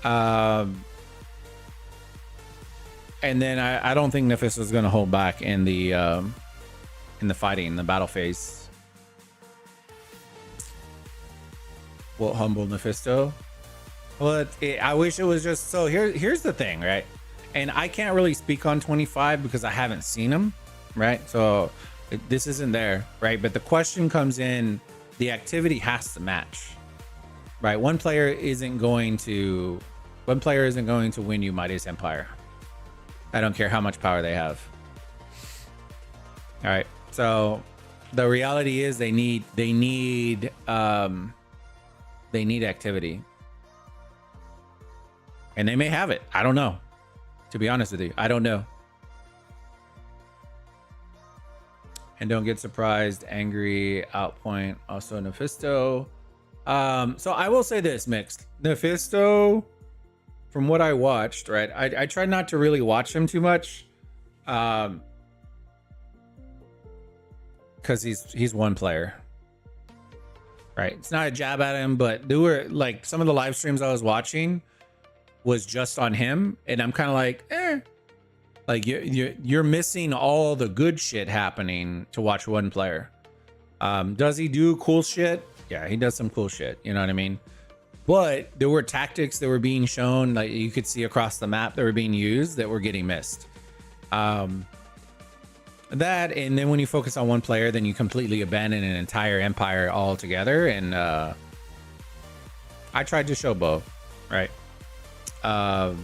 Speaker 1: And then I don't think NEPHISTO is going to hold back in the fighting, the battle phase. Will humble NEPHISTO? Well, I wish it was just so. Here's the thing, right? And I can't really speak on 25 because I haven't seen him, right? So this isn't there, right? But the question comes in: the activity has to match, right? One player isn't going to win you Mightiest Empire. I don't care how much power they have. All right. So the reality is they need activity. And they may have it. I don't know. To be honest with you, I don't know. And don't get surprised, angry, outpoint, also NEPHISTO. So I will say this, Mixed. NEPHISTO, from what I watched, right? I tried not to really watch him too much. Because he's one player. Right? It's not a jab at him, but there were like some of the live streams I was watching was just on him, and I'm kind of like, like you're missing all the good shit happening to watch one player. Does he do cool shit? Yeah, he does some cool shit. You know what I mean? But there were tactics that were being shown, like you could see across the map that were being used that were getting missed. That, and then when you focus on one player, then you completely abandon an entire empire altogether. And I tried to show both, right? So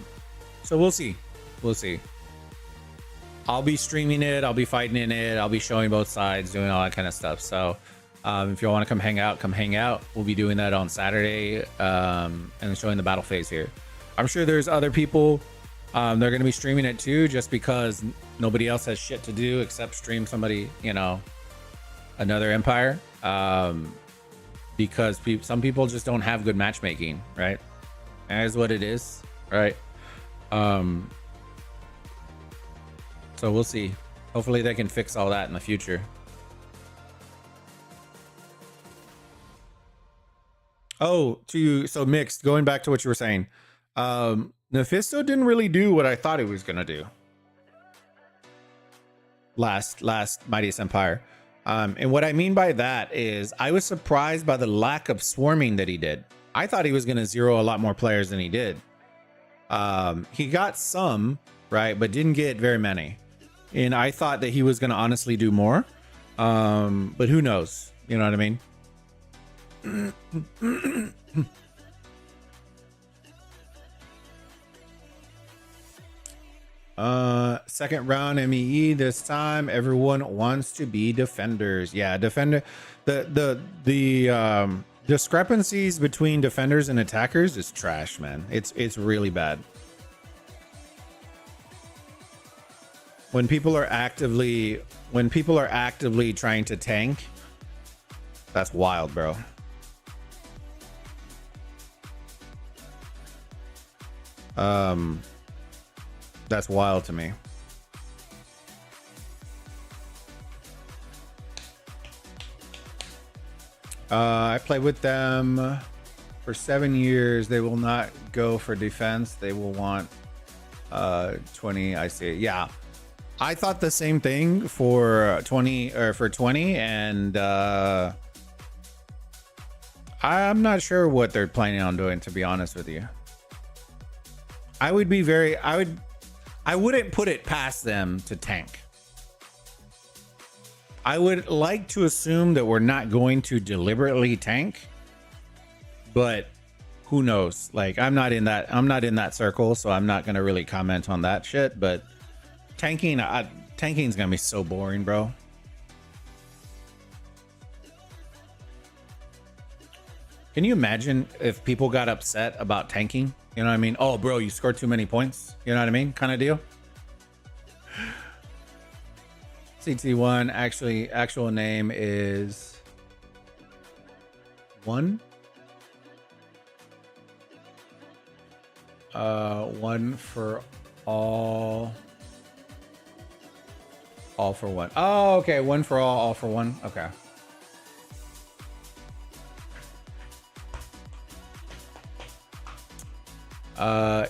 Speaker 1: we'll see. I'll be streaming it, I'll be fighting in it, I'll be showing both sides, doing all that kind of stuff. So if you want to come hang out, come hang out. We'll be doing that on Saturday, and showing the battle phase here. I'm sure there's other people, they're going to be streaming it too, just because nobody else has shit to do except stream somebody, you know, another empire. Because some people just don't have good matchmaking, right? That is what it is, right? So we'll see. Hopefully they can fix all that in the future. Oh, so mixed, going back to what you were saying. Mephisto didn't really do what I thought he was gonna do. Last Mightiest Empire. And what I mean by that is I was surprised by the lack of swarming that he did. I thought he was gonna zero a lot more players than he did. He got some, right, but didn't get very many. And I thought that he was gonna honestly do more. But who knows? You know what I mean? Second round MEE this time. Everyone wants to be defenders. Yeah, defender. The discrepancies between defenders and attackers is trash, man. It's really bad. When people are actively trying to tank, that's wild, bro. That's wild to me. I played with them for 7 years. They will not go for defense. They will want 20. I see. Yeah, I thought the same thing for 20 and I'm not sure what they're planning on doing, to be honest with you. I wouldn't put it past them to tank. I would like to assume that we're not going to deliberately tank, but who knows? Like, I'm not in that circle, so I'm not going to really comment on that shit, but tanking's going to be so boring, bro. Can you imagine if people got upset about tanking? You know what I mean? Oh, bro, you scored too many points. You know what I mean? Kind of deal. CT1 actual name is one. One for all. All for one. Oh, okay. One for all for one. Okay.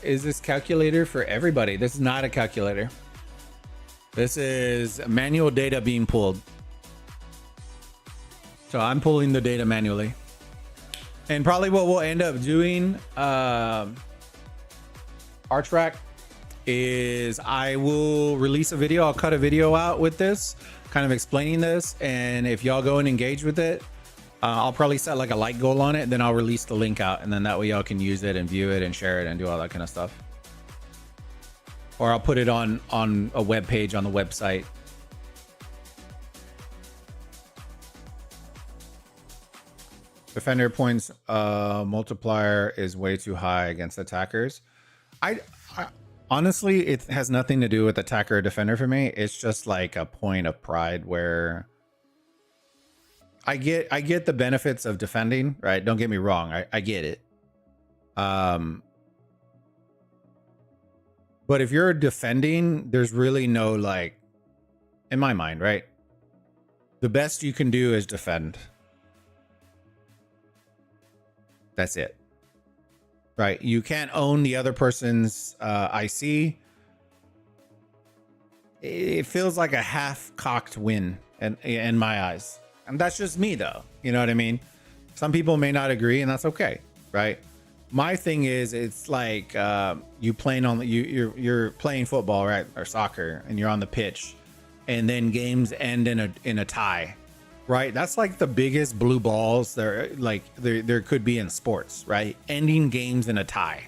Speaker 1: Is this calculator for everybody? This is not a calculator. This is manual data being pulled. So I'm pulling the data manually. And probably what we'll end up doing, Archrack, is I will release a video. I'll cut a video out with this, kind of explaining this. And if y'all go and engage with it, I'll probably set like a like goal on it. Then I'll release the link out. And then that way y'all can use it and view it and share it and do all that kind of stuff. Or I'll put it on a web page on the website. Defender points multiplier is way too high against attackers. I honestly, it has nothing to do with attacker or defender for me. It's just like a point of pride where I get the benefits of defending, right? Don't get me wrong. I get it. But if you're defending, there's really no, like, in my mind, right? The best you can do is defend. That's it. Right? You can't own the other person's IC. It feels like a half-cocked win in my eyes. And that's just me, though. You know what I mean? Some people may not agree, and that's okay, right? My thing is, it's like you're playing football, right, or soccer, and you're on the pitch, and then games end in a tie, right? That's like the biggest blue balls there could be in sports, right? Ending games in a tie.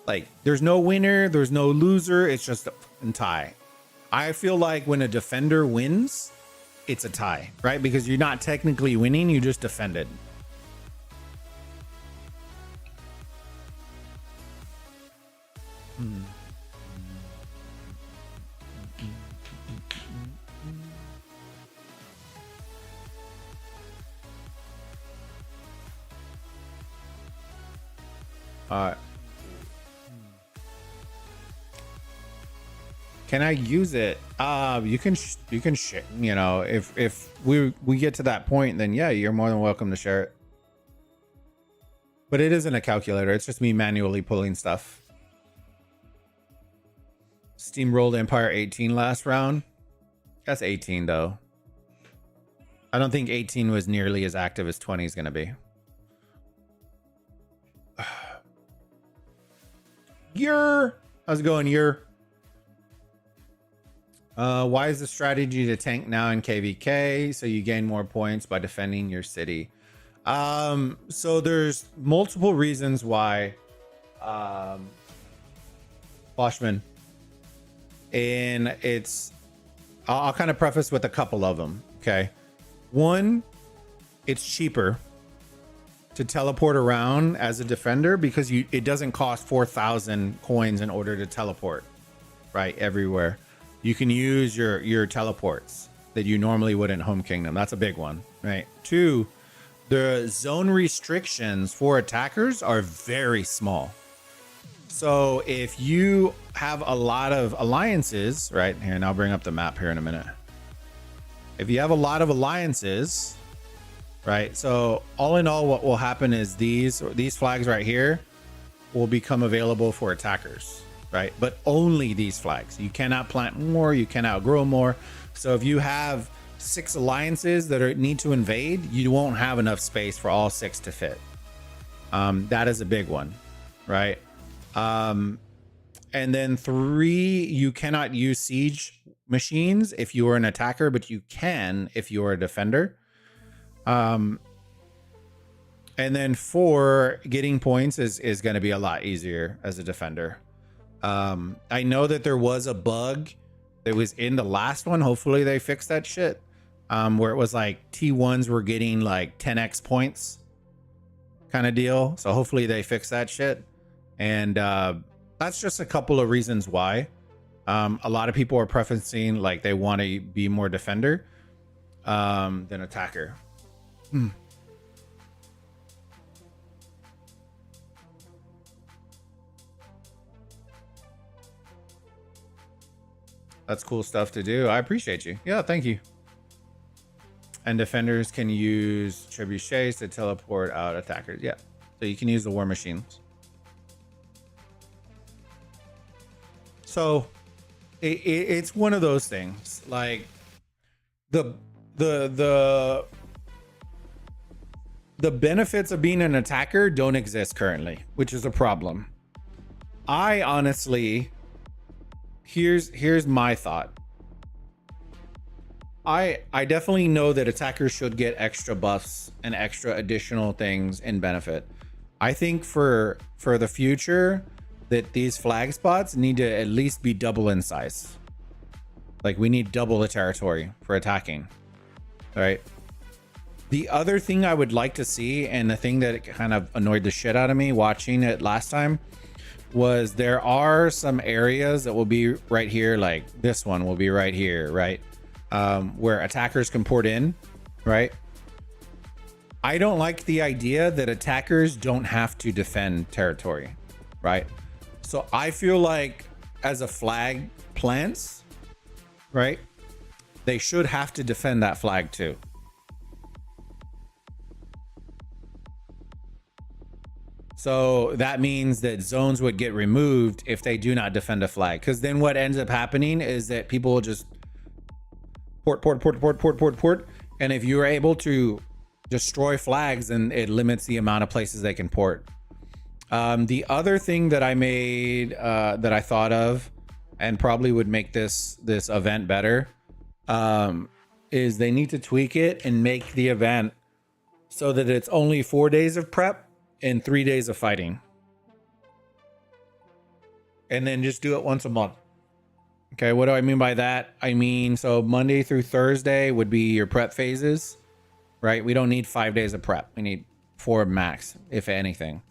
Speaker 1: Like, there's no winner, there's no loser. It's just a fucking tie. I feel like when a defender wins, it's a tie, right? Because you're not technically winning, you just defended. Can I use it? You can you know, if we get to that point, then yeah, you're more than welcome to share it. But it isn't a calculator. It's just me manually pulling stuff. Steamrolled Empire 18 last round. That's 18 though. I don't think 18 was nearly as active as 20 is going to be. How's it going, why is the strategy to tank now in KVK? So you gain more points by defending your city. So there's multiple reasons why, Boschman. And I'll kind of preface with a couple of them. Okay. One, it's cheaper to teleport around as a defender because it doesn't cost 4,000 coins in order to teleport, right? Everywhere. You can use your teleports that you normally would in Home Kingdom. That's a big one, right? Two, the zone restrictions for attackers are very small. So if you have a lot of alliances, right here, and I'll bring up the map here in a minute. If you have a lot of alliances, right? So all in all, what will happen is these flags right here will become available for attackers, right? But only these flags. You cannot plant more, you cannot grow more. So if you have 6 alliances that need to invade, you won't have enough space for all 6 to fit. That is a big one, right? And then 3, you cannot use siege machines if you are an attacker, but you can if you are a defender. And then 4, getting points is going to be a lot easier as a defender. I know that there was a bug that was in the last one. Hopefully they fixed that shit. Where it was like T1s were getting like 10x points kind of deal. So hopefully they fix that shit. And that's just a couple of reasons why. A lot of people are preferencing like they want to be more defender than attacker. That's cool stuff to do. I appreciate you. Yeah, thank you. And defenders can use trebuchets to teleport out attackers. Yeah, so you can use the war machines. So it's one of those things. Like the benefits of being an attacker don't exist currently, which is a problem. I honestly, here's my thought. I definitely know that attackers should get extra buffs and extra additional things in benefit. I think for the future that these flag spots need to at least be double in size. Like we need double the territory for attacking. All right. The other thing I would like to see, and the thing that kind of annoyed the shit out of me watching it last time, was there are some areas that will be right here, like this one will be right here, right? Where attackers can port in, right? I don't like the idea that attackers don't have to defend territory, right? So I feel like as a flag plants, right, they should have to defend that flag too. So that means that zones would get removed if they do not defend a flag. Because then what ends up happening is that people will just port. And if you're able to destroy flags, then it limits the amount of places they can port. The other thing that I made, that I thought of, and probably would make this event better, is they need to tweak it and make the event so that it's only 4 days of prep and 3 days of fighting. and then just do it once a month. Okay, what do I mean by that? I mean, so Monday through Thursday would be your prep phases, right? We don't need 5 days of prep. We need 4 max, if anything.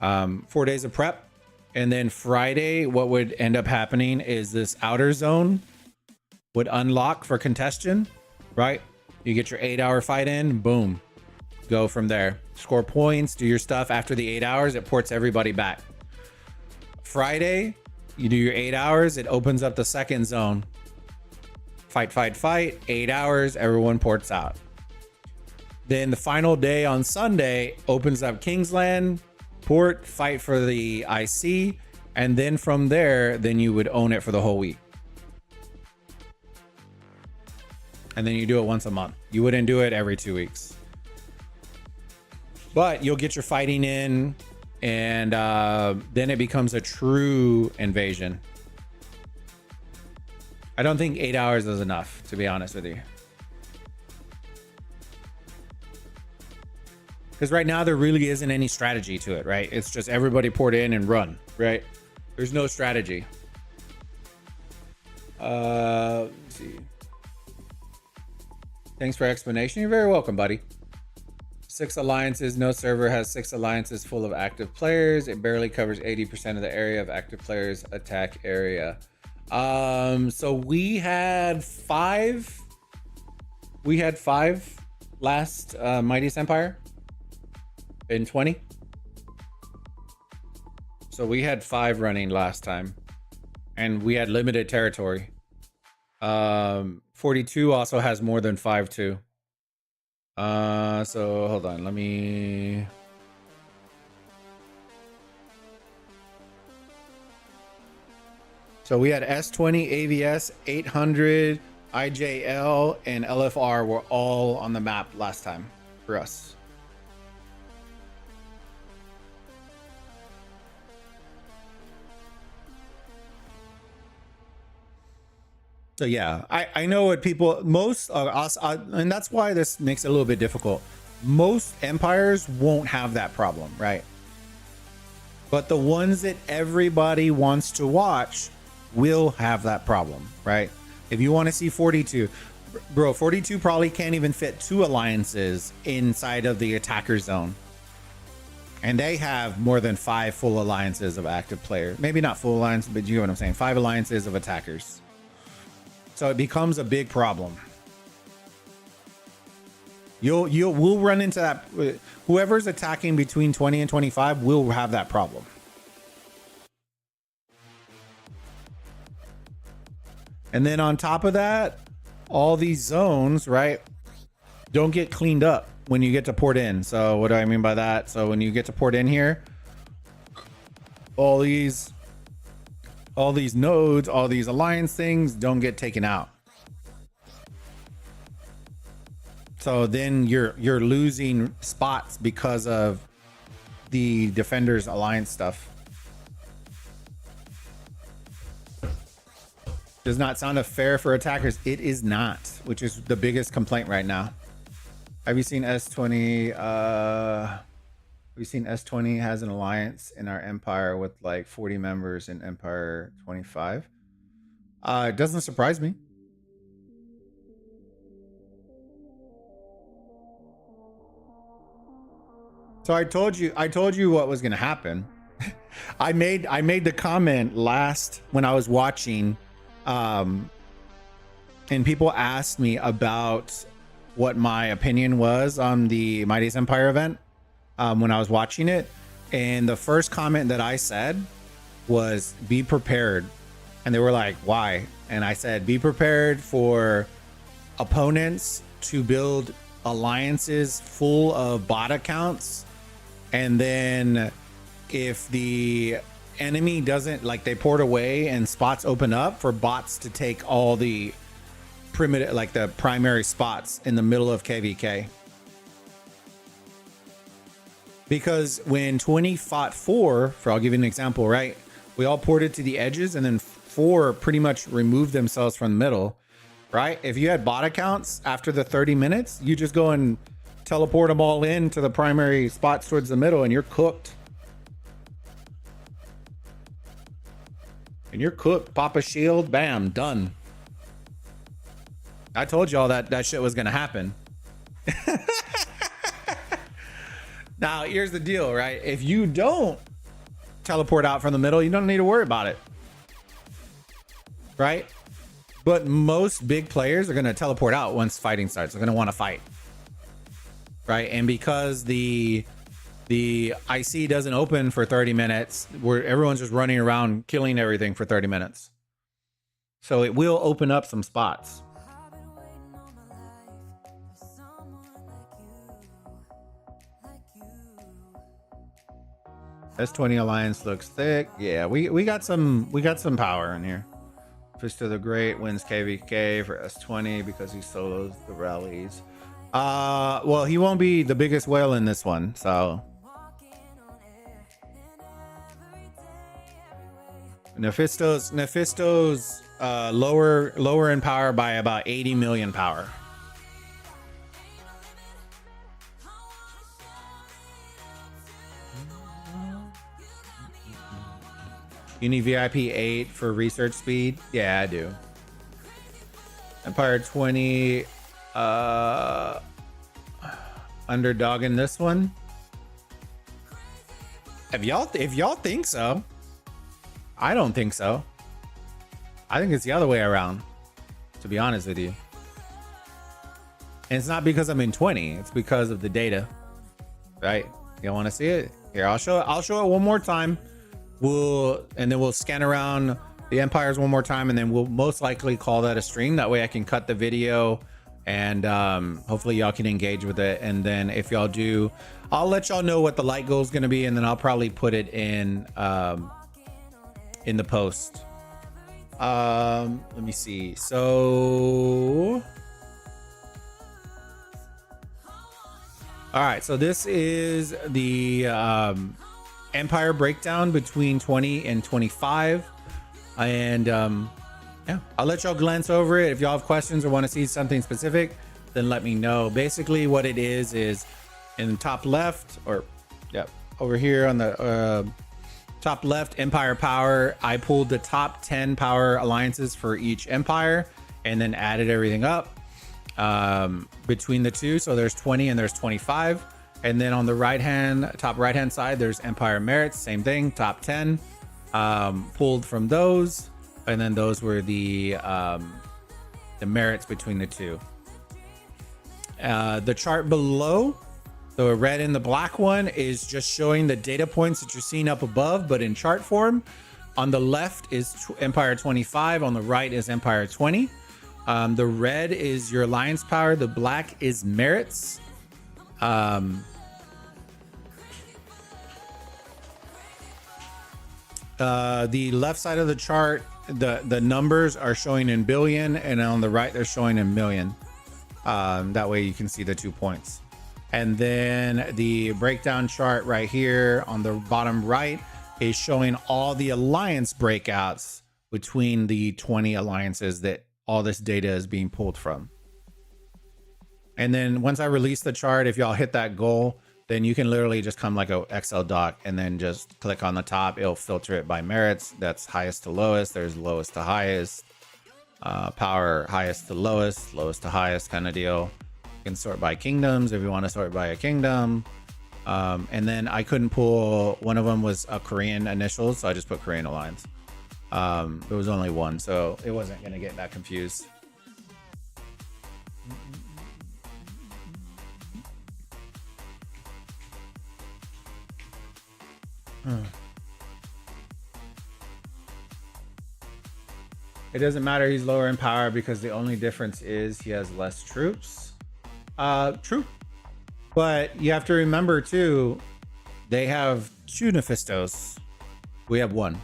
Speaker 1: 4 days of prep. And then Friday, what would end up happening is this outer zone would unlock for congestion, right? You get your 8-hour fight in, boom, go from there. Score points, do your stuff. After the 8 hours, it ports everybody back. Friday, you do your 8 hours, it opens up the second zone. Fight, 8 hours, everyone ports out. Then the final day on Sunday opens up Kingsland, port, fight for the IC, and then from there, then you would own it for the whole week. And then you do it once a month. You wouldn't do it every 2 weeks. But you'll get your fighting in, and then it becomes a true invasion. I don't think 8 hours is enough, to be honest with you. Because right now there really isn't any strategy to it, right? It's just everybody port in and run, right? There's no strategy. Let's see. Thanks for explanation. You're very welcome, buddy. 6 alliances. No server has 6 alliances full of active players. It barely covers 80% of the area of active players attack area. So we had 5. We had 5 last Mightiest Empire in 20. So we had 5 running last time, and we had limited territory. 42 also has more than 5 too. So hold on, let me. So we had S20, AVS, 800, IJL, and LFR were all on the map last time for us. So yeah, I know what people, most us, and that's why this makes it a little bit difficult. Most empires won't have that problem, right? But the ones that everybody wants to watch will have that problem, right? If you want to see 42, bro, 42 probably can't even fit 2 alliances inside of the attacker zone. And they have more than 5 full alliances of active players. Maybe not full alliance, but you know what I'm saying? 5 alliances of attackers. So it becomes a big problem. We'll run into that. Whoever's attacking between 20 and 25 will have that problem. And then on top of that, all these zones, right, don't get cleaned up when you get to port in. So what do I mean by that? So when you get to port in here, all these nodes, all these alliance things don't get taken out. So then you're losing spots because of the defenders alliance stuff. Does not sound fair for attackers. It is not, which is the biggest complaint right now. Have you seen S20? We've seen S20 has an alliance in our empire with like 40 members in Empire 25. It doesn't surprise me. So I told you what was going to happen. I made the comment last when I was watching, and people asked me about what my opinion was on the Mightiest Empire event. When I was watching it, and the first comment that I said was be prepared, and they were like, why? And I said, be prepared for opponents to build alliances full of bot accounts, and then if the enemy doesn't, like, they port away and spots open up for bots to take all the primitive, like the primary spots in the middle of KVK. Because when 20 fought 4, I'll give you an example, right? We all ported to the edges, and then 4 pretty much removed themselves from the middle, right? If you had bot accounts after the 30 minutes, you just go and teleport them all in to the primary spots towards the middle, and you're cooked. And you're cooked. Pop a shield. Bam. Done. I told y'all that shit was going to happen. Now, here's the deal, right? If you don't teleport out from the middle, you don't need to worry about it. Right? But most big players are going to teleport out once fighting starts. They're going to want to fight. Right? And because the IC doesn't open for 30 minutes, where everyone's just running around killing everything for 30 minutes. So it will open up some spots. S20 Alliance looks thick. Yeah, we got some power in here. Mephisto the Great wins KVK for S20 because he solos the rallies. Well, he won't be the biggest whale in this one, so Nephisto's lower in power by about 80 million power. You need VIP 8 for research speed? Yeah, I do. Empire 20 underdog in this one. If y'all think so. I don't think so. I think it's the other way around, to be honest with you. And it's not because I'm in 20, it's because of the data. Right? You want to see it? Here, I'll show it one more time. We'll scan around the empires one more time, and then we'll most likely call that a stream. That way I can cut the video, and hopefully y'all can engage with it. And then if y'all do, I'll let y'all know what the light goal is going to be, and then I'll probably put it in the post. Let me see. So all right, so this is the empire breakdown between 20 and 25, and yeah, I'll let y'all glance over it. If y'all have questions or want to see something specific, then let me know. Basically what it is in the top left, or yeah, over here on the top left, empire power, I pulled the top 10 power alliances for each empire and then added everything up between the two. So there's 20 and there's 25. And then on the top right hand side, there's empire merits, same thing, top 10 pulled from those, and then those were the merits between the two. The chart below, the red and the black one, is just showing the data points that you're seeing up above, but in chart form. On the left is Empire 25, on the right is Empire 20. The red is your alliance power, the black is merits. The left side of the chart, the numbers are showing in billion, and on the right they're showing in million. That way you can see the 2 points. And then the breakdown chart right here on the bottom right is showing all the alliance breakouts between the 20 alliances that all this data is being pulled from. And then once I release the chart, if y'all hit that goal, then you can literally just come like a Excel doc and then just click on the top. It'll filter it by merits. That's highest to lowest. There's lowest to highest, power highest to lowest, lowest to highest kind of deal. You can sort by kingdoms if you want to sort by a kingdom. And then I couldn't pull, one of them was a Korean initials, so I just put Korean Alliance. There was only one, so it wasn't going to get that confused. It doesn't matter, he's lower in power because the only difference is he has less troops. True. But you have to remember too, they have 2 Nephistos. We have 1.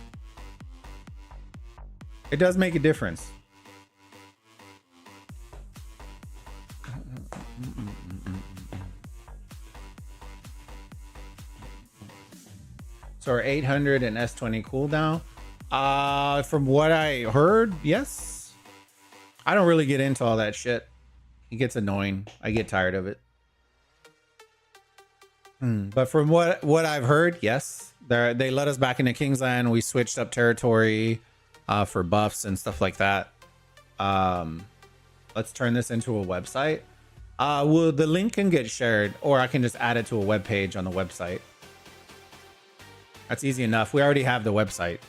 Speaker 1: It does make a difference. So our 800 and S20 cooldown. From what I heard, yes. I don't really get into all that shit. It gets annoying. I get tired of it. But from what I've heard, yes. They let us back into Kingsland. We switched up territory. for buffs and stuff like that. Let's turn this into a website. Well, the link can get shared, or I can just add it to a web page on the website. That's easy enough. We already have the website.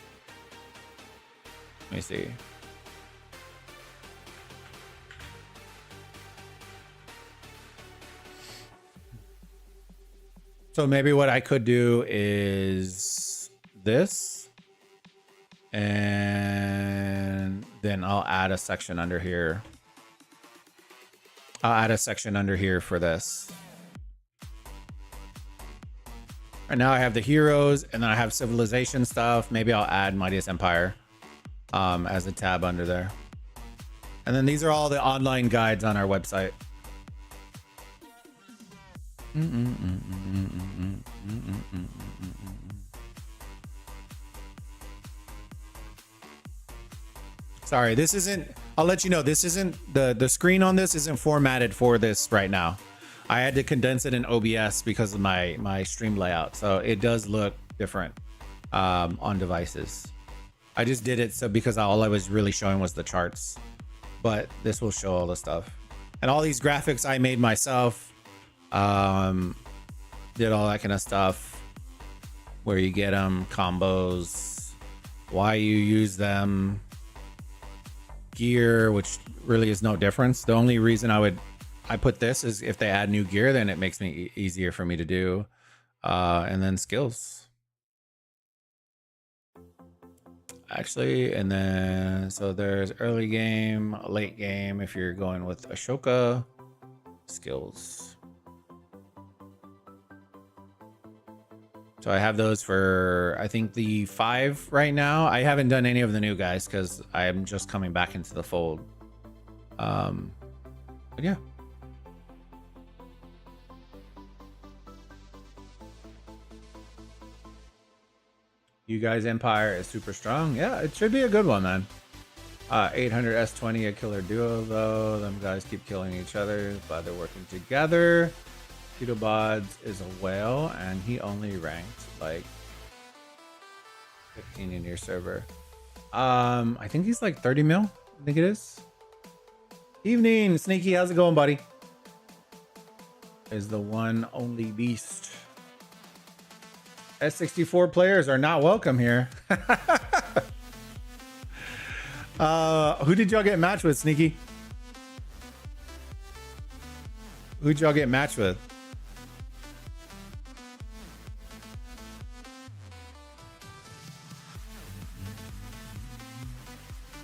Speaker 1: Let me see. So maybe what I could do is this, and then I'll add a section under here. I'll add a section under here for this. Right now I have the heroes, and then I have civilization stuff. Maybe I'll add Mightiest Empire as a tab under there. And then these are all the online guides on our website. Sorry, this isn't, I'll let you know, this isn't, the screen on this isn't formatted for this right now. I had to condense it in OBS because of my stream layout. So it does look different on devices. I just did it so because all I was really showing was the charts, but this will show all the stuff. And all these graphics I made myself. Did all that kind of stuff, where you get them, combos, why you use them, gear, which really is no difference. The only reason I put this is if they add new gear, then it makes me easier for me to do. And then skills. Actually, and then so there's early game, late game if you're going with Ashoka, skills. So I have those for, I think, the 5 right now. I haven't done any of the new guys because I'm just coming back into the fold. But yeah. You guys' Empire is super strong. Yeah, it should be a good one, man. 800 S20, a killer duo, though. Them guys keep killing each other, but they're working together. Keto Bods is a whale, and he only ranked like 15 in your server. I think he's like 30 mil. I think it is. Evening, Sneaky. How's it going, buddy? Is the one only beast. S64 players are not welcome here. Who did y'all get matched with, Sneaky? Who'd y'all get matched with?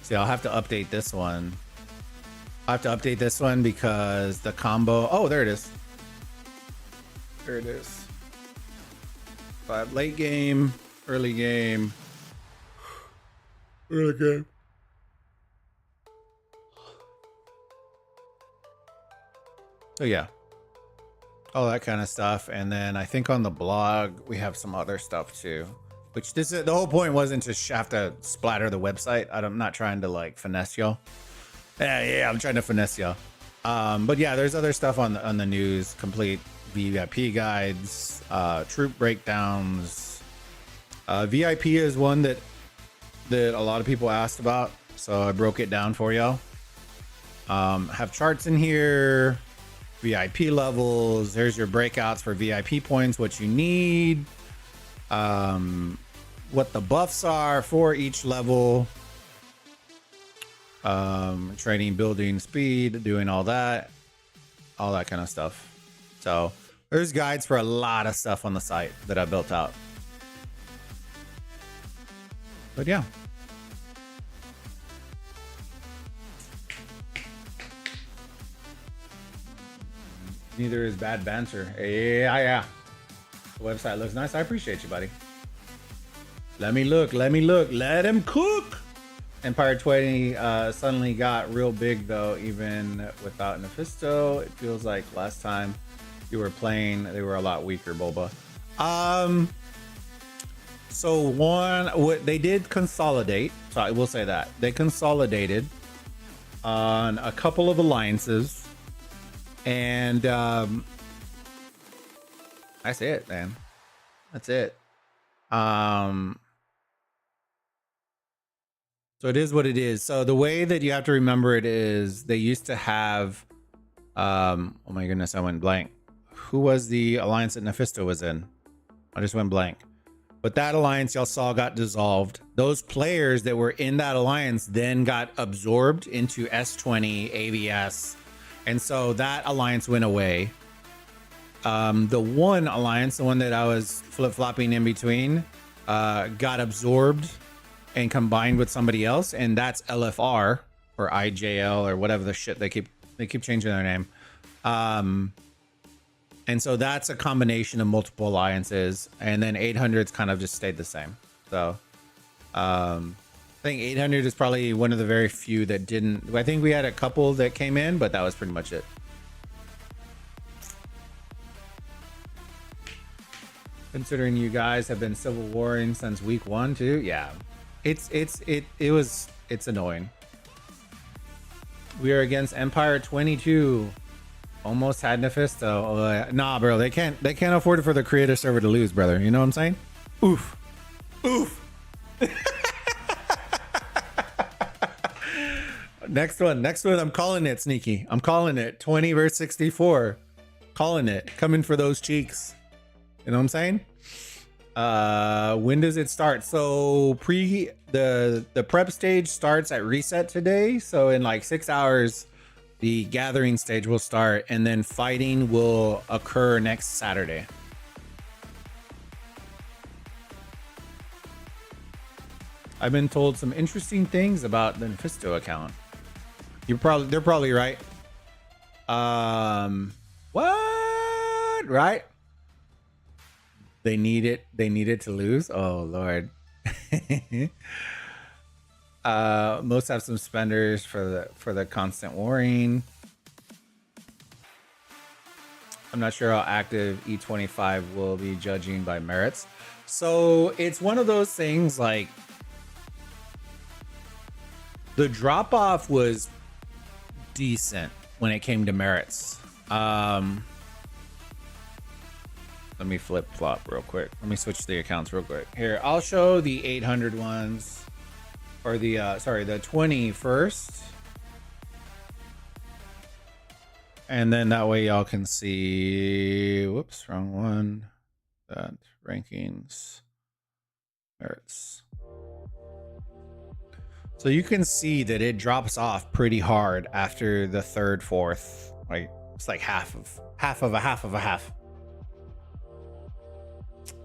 Speaker 1: See, I'll have to update this one. I'll have to update this one because the combo... Oh, there it is. There it is. 5 late game, early game. Early game. So yeah. All that kind of stuff. And then I think on the blog, we have some other stuff too. Which this is, the whole point wasn't to have to splatter the website. I'm not trying to like finesse y'all. Yeah, I'm trying to finesse y'all. But yeah, there's other stuff on the news, complete VIP guides, troop breakdowns. VIP is one that a lot of people asked about, so I broke it down for y'all. Have charts in here, VIP levels. There's your breakouts for VIP points, what you need. What the buffs are for each level, training, building, speed, doing all that kind of stuff. So there's guides for a lot of stuff on the site that I built out. But yeah. Neither is bad banter. Yeah. The website looks nice. I appreciate you, buddy. Let me look. Let him cook. Empire 20 suddenly got real big, though, even without NEPHISTO. It feels like last time you were playing, they were a lot weaker, Boba. So they did consolidate. So I will say that. They consolidated on a couple of alliances. And that's it, man. That's it. So it is what it is. So the way that you have to remember it is they used to have, oh my goodness, I went blank. Who was the alliance that NEPHISTO was in? I just went blank. But that alliance y'all saw got dissolved. Those players that were in that alliance then got absorbed into S20, ABS. And so that alliance went away. The one alliance, the one that I was flip-flopping in between, got absorbed and combined with somebody else, and that's LFR or IJL or whatever the shit they keep changing their name. And so that's a combination of multiple alliances, and then 800's kind of just stayed the same. So I think 800 is probably one of the very few that didn't. I think we had a couple that came in, but that was pretty much it. Considering you guys have been civil warring since week 1 too, yeah, it's annoying. We are against Empire 22. Almost had NEPHISTO. Nah, bro, they can't afford it for the creator server to lose, brother. You know what I'm saying? Oof. Oof. Next one. I'm calling it, Sneaky. I'm calling it. 20 versus 64. Calling it. Coming for those cheeks. You know what I'm saying? When does it start? So the prep stage starts at reset today. So in like 6 hours, the gathering stage will start, and then fighting will occur next Saturday. I've been told some interesting things about the NEPHISTO account. They're probably right. What? Right? They need it to lose. Oh Lord. Most have some spenders for the constant warring. I'm not sure how active E25 will be judging by merits. So it's one of those things, like the drop off was decent when it came to merits. Let me flip flop real quick. Let me switch the accounts real quick. Here, I'll show the 800 ones. Or the, sorry, the 20 first. And then that way y'all can see, whoops, wrong one. That rankings, merits. So you can see that it drops off pretty hard after the third, fourth. Like it's like half of a half.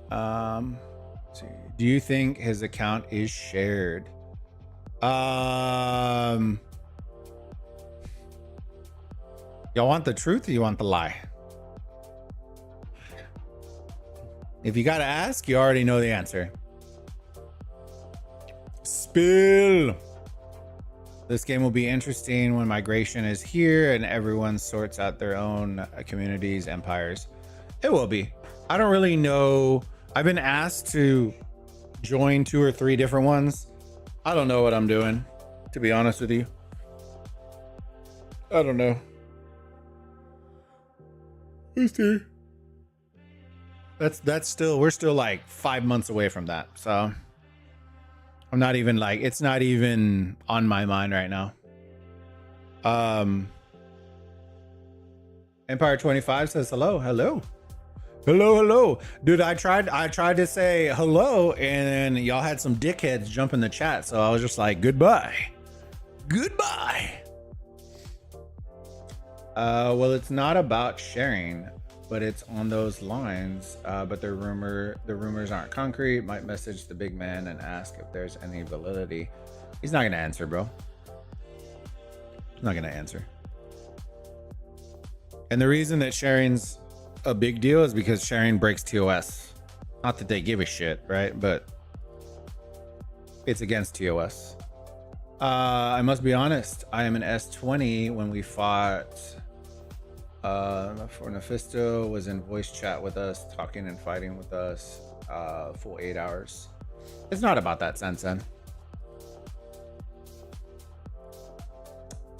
Speaker 1: Let's see. Do you think his account is shared? Y'all want the truth or you want the lie? If you gotta ask, you already know the answer. Spill. This game will be interesting when migration is here and everyone sorts out their own communities, empires. It will be. I don't really know. I've been asked to join 2 or 3 different ones. I don't know what I'm doing, to be honest with you. I don't know. Let's see. That's still, we're still like 5 months away from that. So I'm not even like, it's not even on my mind right now. Empire 25 says hello. Dude, I tried to say hello and y'all had some dickheads jump in the chat, so I was just like, goodbye. Well, it's not about sharing, but it's on those lines. But the rumors aren't concrete. Might message the big man and ask if there's any validity. He's not gonna answer, bro. He's not gonna answer. And the reason that sharing's a big deal is because sharing breaks TOS. Not that they give a shit, right? But it's against TOS. I must be honest. I am an S20. When we fought for NEPHISTO, was in voice chat with us, talking and fighting with us, full 8 hours. It's not about that, Sensen.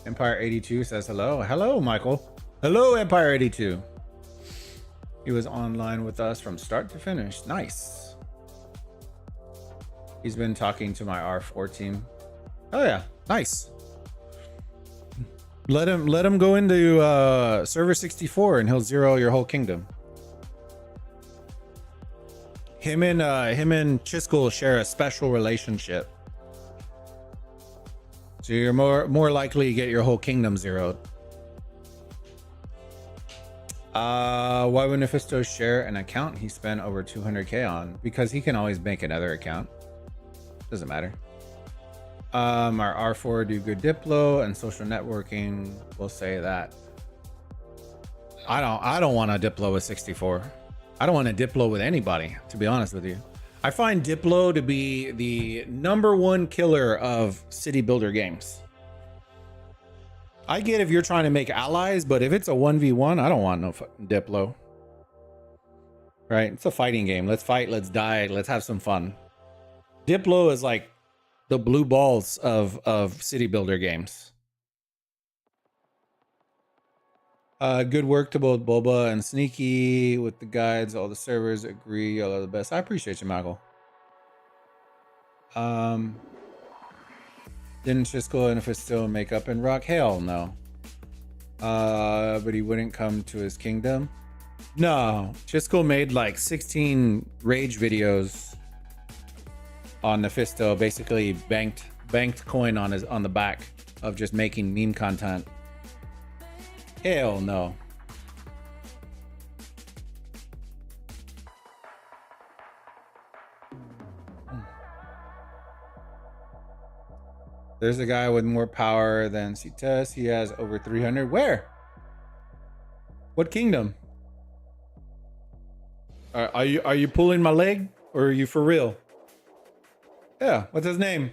Speaker 1: Empire 82 says hello. Hello, Michael. Hello, Empire 82. He was online with us from start to finish. Nice. He's been talking to my R4 team. Oh yeah, nice. Let him go into server 64 and he'll zero your whole kingdom. Him and Chiskel share a special relationship. So you're more likely to get your whole kingdom zeroed. Why would Nephisto share an account he spent over 200k on? Because he can always make another account. Doesn't matter. Our R4 do good Diplo and social networking. We'll say that. I don't want a Diplo with 64. I don't want a Diplo with anybody, to be honest with you. I find Diplo to be the #1 killer of city builder games. I get if you're trying to make allies, but if it's a 1v1, I don't want no Diplo. Right? It's a fighting game. Let's fight, let's die, let's have some fun. Diplo is like the blue balls of city builder games. Good work to both Boba and Sneaky with the guides. All the servers agree. Y'all are the best. I appreciate you, Michael. Didn't Chisco and Nephisto make up in Rock? Hell no. But he wouldn't come to his kingdom. No, Chisco made like 16 rage videos on Nephisto. Basically banked coin on the back of just making meme content. Hell no. There's a guy with more power than CTESSE. He has over 300. Where? What kingdom? Are you pulling my leg, or are you for real? Yeah. What's his name?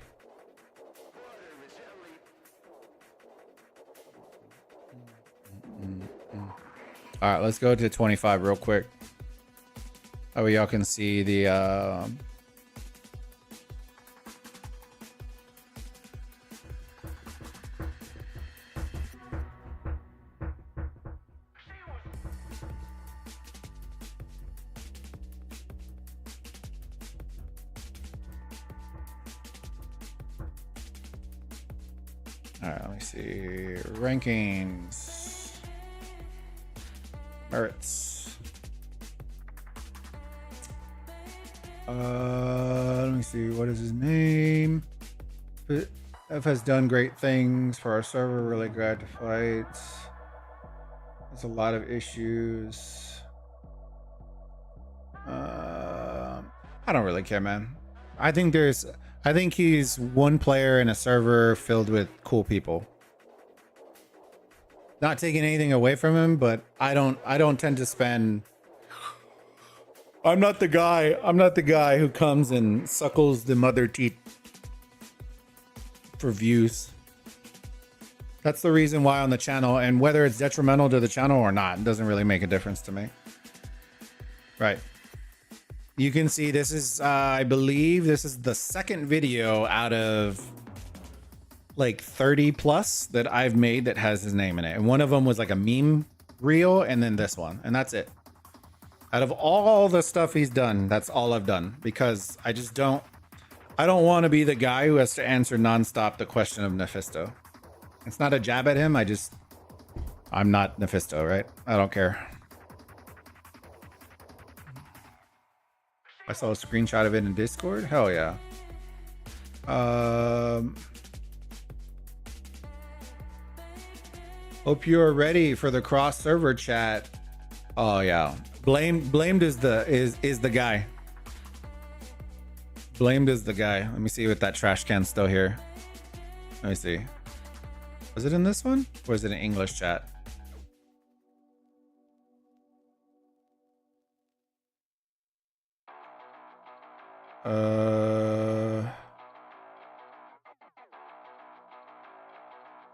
Speaker 1: All right, let's go to 25 real quick. That way y'all can see the all right, let me see. Rankings. Merits. Let me see. What is his name? F has done great things for our server. Really glad to fight. There's a lot of issues. I don't really care, man. I think he's one player in a server filled with cool people. Not taking anything away from him, but I don't tend to spend. I'm not the guy who comes and suckles the mother teeth for views. That's the reason why on the channel, and whether it's detrimental to the channel or not, it doesn't really make a difference to me. Right. You can see this is, I believe this is the second video out of like 30 plus that I've made that has his name in it. And one of them was like a meme reel, and then this one, and that's it. Out of all the stuff he's done, that's all I've done, because I don't want to be the guy who has to answer nonstop the question of Nephisto. It's not a jab at him. I'm not Nephisto, right? I don't care. I saw a screenshot of it in Discord. Hell yeah. Hope you are ready for the cross server chat. Oh yeah. Blamed is the guy. Blamed is the guy. Let me see if that trash can's still here. Let me see. Was it in this one? Or is it an English chat?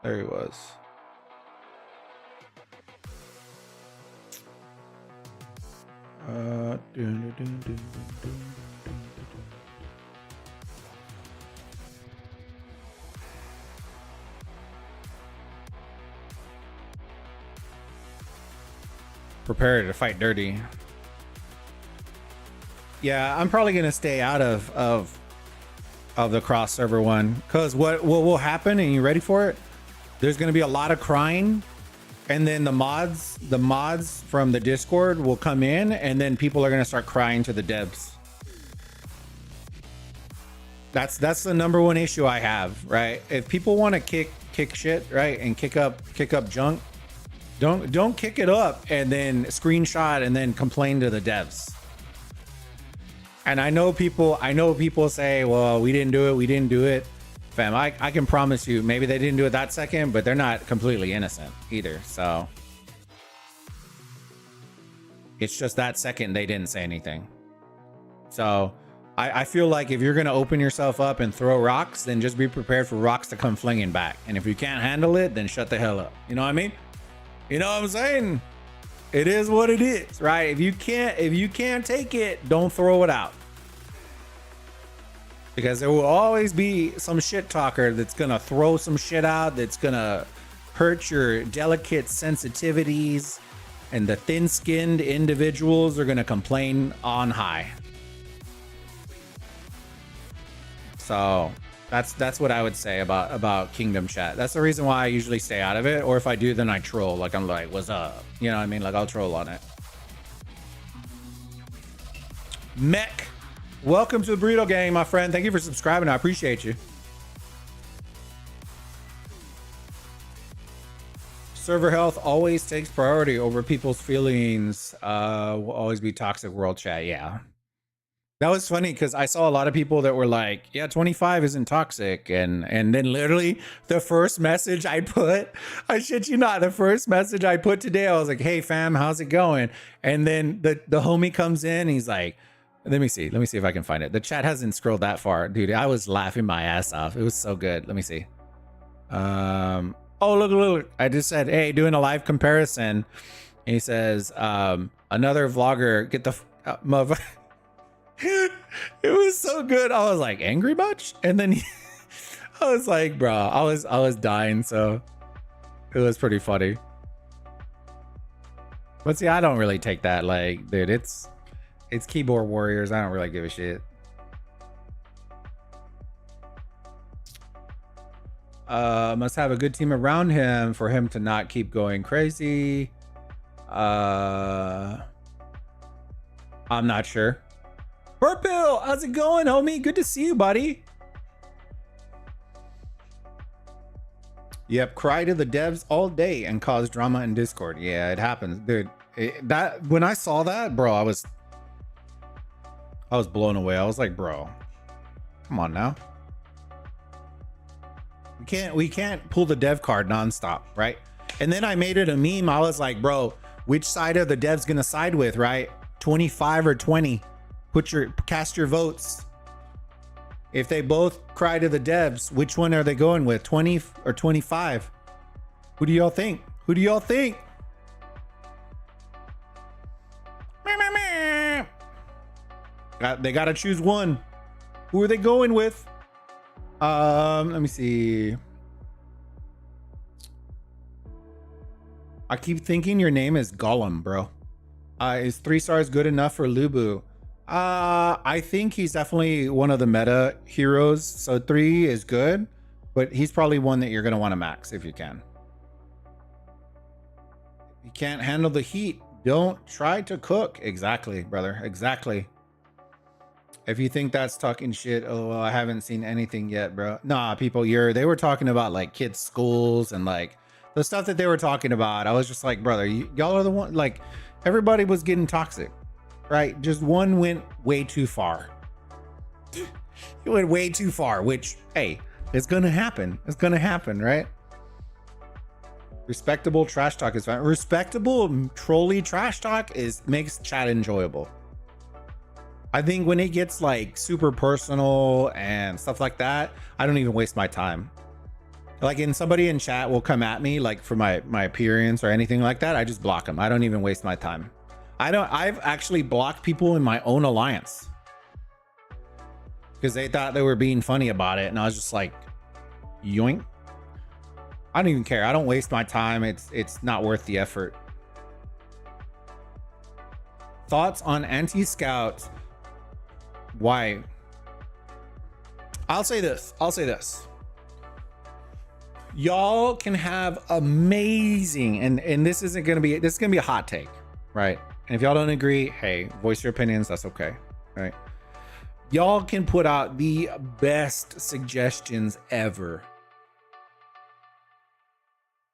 Speaker 1: There he was. Prepare to fight dirty. Yeah, I'm probably gonna stay out of of the cross server one, because what will happen, and you ready for it? There's going to be a lot of crying, and then the mods from the Discord will come in, and then people are going to start crying to the devs. That's the number one issue I have, right? If people want to kick shit, right, and kick up junk, don't kick it up and then screenshot and then complain to the devs. And I know people say, well, we didn't do it. Fam, I can promise you, maybe they didn't do it that second, but they're not completely innocent either. So it's just that second they didn't say anything. So I feel like if you're going to open yourself up and throw rocks, then just be prepared for rocks to come flinging back. And if you can't handle it, then shut the hell up. You know what I mean? You know what I'm saying? It is what it is, right? If you can't take it, don't throw it out. Because there will always be some shit talker that's going to throw some shit out that's going to hurt your delicate sensitivities, and the thin-skinned individuals are going to complain on high. So that's what I would say about Kingdom chat. That's the reason why I usually stay out of it. Or if I do, then I troll. Like, I'm like, what's up? You know what I mean? Like, I'll troll on it. Mech, welcome to the Burrito Gang, my friend. Thank you for subscribing. I appreciate you. Server health always takes priority over people's feelings. Will always be toxic world chat. Yeah. That was funny because I saw a lot of people that were like, yeah, 25 isn't toxic. And then literally the first message I put, I shit you not, the first message I put today, I was like, hey fam, how's it going? And then the homie comes in, he's like, let me see if I can find it. The chat hasn't scrolled that far. Dude, I was laughing my ass off. It was so good. Let me see. Oh, look. I just said, hey, doing a live comparison. And he says, another vlogger, get the motherfucker. It was so good. I was like, angry much? And then I was like, bro, I was dying. So it was pretty funny. But see, I don't really take that. Like, dude, it's keyboard warriors. I don't really give a shit. Must have a good team around him for him to not keep going crazy. I'm not sure. Purple, how's it going, homie? Good to see you, buddy. Yep, cry to the devs all day and cause drama in Discord. Yeah, it happens, dude. When I saw that, bro, I was blown away. I was like, bro, come on now. We can't pull the dev card nonstop, right? And then I made it a meme. I was like, bro, which side are the devs gonna side with, right? 25 or 20. Cast your votes. If they both cry to the devs, which one are they going with? 20 or 25? Who do y'all think? Who do y'all think? They gotta choose one. Who are they going with? Let me see. I keep thinking your name is Gollum, bro. Is 3 stars good enough for Lubu? I think he's definitely one of the meta heroes. So 3 is good, but he's probably one that you're going to want to max if you can. You can't handle the heat. Don't try to cook. Exactly, brother. Exactly. If you think that's talking shit, oh, well, I haven't seen anything yet, bro. Nah, people, they were talking about like kids' schools and like the stuff that they were talking about. I was just like, brother, y'all are the one, like everybody was getting toxic. Right? Just one went way too far. It went way too far, which, hey, it's going to happen. It's going to happen, right? Respectable trash talk is fine. Respectable trolly trash talk makes chat enjoyable. I think when it gets like super personal and stuff like that, I don't even waste my time. Like, somebody in chat will come at me like for my appearance or anything like that. I just block them. I don't even waste my time. I've actually blocked people in my own alliance because they thought they were being funny about it. And I was just like, yoink. I don't even care. I don't waste my time. It's not worth the effort. Thoughts on anti-scout? Why? I'll say this. Y'all can have amazing, and this isn't gonna be, this is gonna be a hot take, right? And if y'all don't agree, hey, voice your opinions, that's okay, right? Y'all can put out the best suggestions ever.